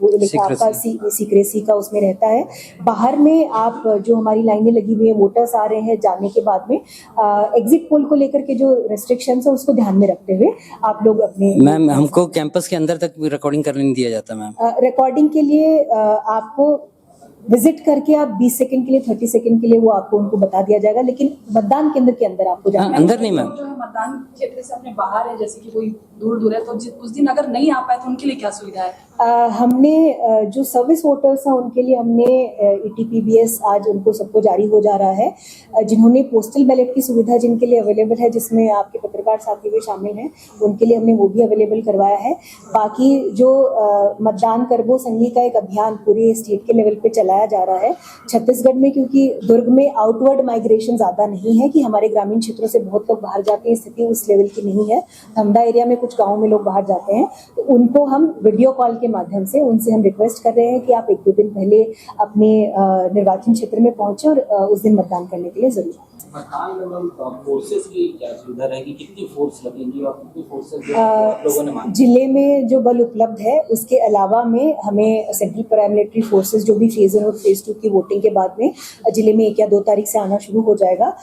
वो आपका सीक्रेसी का उसमें रहता है। बाहर में आप जो हमारी लाइनें लगी हुई है, वोटर्स आ रहे हैं, जाने के बाद में एग्जिट पोल को लेकर के जो रेस्ट्रिक्शंस है उसको ध्यान में रखते हुए आप लोग अपने। मैम हमको कैंपस के अंदर तक रिकॉर्डिंग करने नहीं दिया जाता मैम। रिकॉर्डिंग के लिए आपको विजिट करके आप 20 सेकंड के लिए, 30 सेकंड के लिए वो आपको उनको बता दिया जाएगा, लेकिन मतदान केंद्र के अंदर आपको जाना। अंदर नहीं मैम। जो मतदान क्षेत्र से अपने बाहर है, जैसे कि कोई दूर है, तो उस दिन अगर नहीं आ पाए तो उनके लिए क्या सुविधा है? हमने जो सर्विस वोटर्स हैं उनके लिए हमने ETPBS आज उनको सबको जारी हो जा रहा है। जिन्होंने पोस्टल बैलेट की सुविधा जिनके लिए अवेलेबल है, जिसमें आपके पत्रकार साथी भी शामिल हैं, उनके लिए हमने वो भी अवेलेबल करवाया है। बाकी जो मतदान करबो संघी का एक अभियान पूरे स्टेट के लेवल पे चलाया जा रहा है। छत्तीसगढ़ में क्योंकि दुर्ग में आउटवर्ड माइग्रेशन ज्यादा नहीं है कि हमारे ग्रामीण क्षेत्रों से बहुत लोग बाहर जाते हैं, स्थिति उस लेवल की नहीं है। धमदा एरिया में कुछ गाँव में लोग बाहर जाते हैं, तो उनको हम वीडियो कॉल के माध्यम से उनसे हम रिक्वेस्ट कर रहे हैं कि आप 1-2 दिन पहले अपने निर्वाचन क्षेत्र में पहुंचे और उस दिन मतदान करने के लिए जरूर। मतदान में फोर्सेस की क्या सुविधा रहेगी? कितनी फोर्स लगेंगी और कितनी फोर्सेस आप लोगों ने मांगी? जिले में जो बल उपलब्ध है उसके अलावा में हमें सेंट्रल पैरामिलिट्री फोर्सेस जो भी फेज 1 और फेज 2 की वोटिंग के बाद में जिले में 1 या 2 तारीख से आना शुरू हो जाएगा।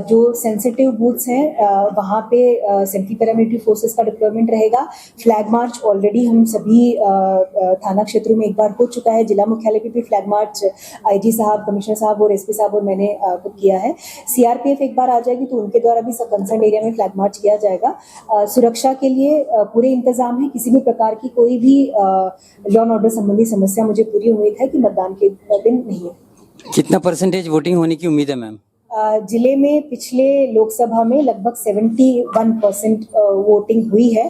जो सेंसिटिव बूथ्स हैं वहाँ पे सेंट्रल पैरामिलिट्री फोर्सेस का डिप्लॉयमेंट रहेगा। फ्लैग मार्च ऑलरेडी हम सभी थाना क्षेत्रों में एक बार हो चुका है। जिला मुख्यालय पे भी फ्लैग मार्च IG साहब, कमिश्नर साहब और SP साहब और मैंने खुद किया है। सीआरपीएफ एक बार आ जाएगी तो उनके द्वारा भी सब कंसर्न एरिया में फ्लैग मार्च किया जाएगा। सुरक्षा के लिए पूरे इंतजाम है। किसी भी प्रकार की कोई भी लॉ एंड ऑर्डर संबंधी समस्या मुझे पूरी उम्मीद है कि मतदान के दिन नहीं है। कितना परसेंटेज वोटिंग होने की उम्मीद है मैम? जिले में पिछले लोकसभा में लगभग 71% वोटिंग हुई है।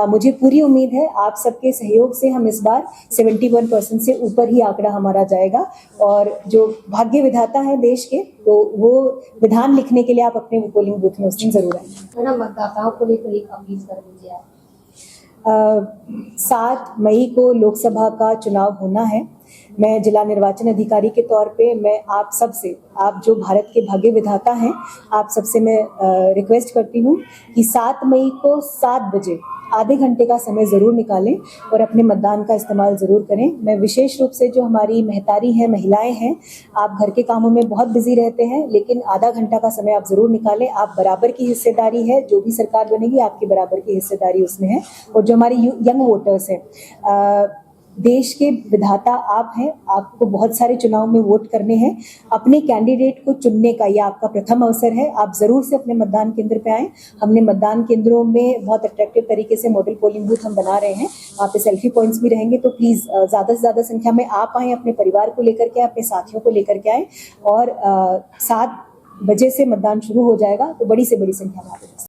मुझे पूरी उम्मीद है आप सबके सहयोग से हम इस बार 71% से ऊपर ही आंकड़ा हमारा जाएगा। और जो भाग्य विधाता है देश के, तो वो विधान लिखने के लिए आप अपने पोलिंग बूथ में उस दिन जरूर आएंगे। मैडम, मतदाताओं को लेकर एक अपील कर दीजिए आप। 7 मई को लोकसभा का चुनाव होना है। मैं जिला निर्वाचन अधिकारी के तौर पे मैं आप सबसे, आप जो भारत के भाग्य विधाता हैं, आप सबसे मैं रिक्वेस्ट करती हूँ कि 7 मई को 7 बजे आधे घंटे का समय ज़रूर निकालें और अपने मतदान का इस्तेमाल ज़रूर करें। मैं विशेष रूप से जो हमारी महतारी हैं, महिलाएं हैं, आप घर के कामों में बहुत बिजी रहते हैं, लेकिन आधा घंटा का समय आप ज़रूर निकालें। आप बराबर की हिस्सेदारी है, जो भी सरकार बनेगी आपकी बराबर की हिस्सेदारी उसमें है। और जो हमारे यंग वोटर्स हैं, देश के विधाता आप हैं, आपको बहुत सारे चुनाव में वोट करने हैं। अपने कैंडिडेट को चुनने का यह आपका प्रथम अवसर है। आप जरूर से अपने मतदान केंद्र पे आएं। हमने मतदान केंद्रों में बहुत अट्रैक्टिव तरीके से मॉडल पोलिंग बूथ हम बना रहे हैं। वहाँ पे सेल्फी पॉइंट्स भी रहेंगे, तो प्लीज ज्यादा से ज्यादा संख्या में आप आएं, अपने परिवार को लेकर के, अपने साथियों को लेकर के आएं। और 7 बजे से मतदान शुरू हो जाएगा, तो बड़ी से बड़ी संख्या में आप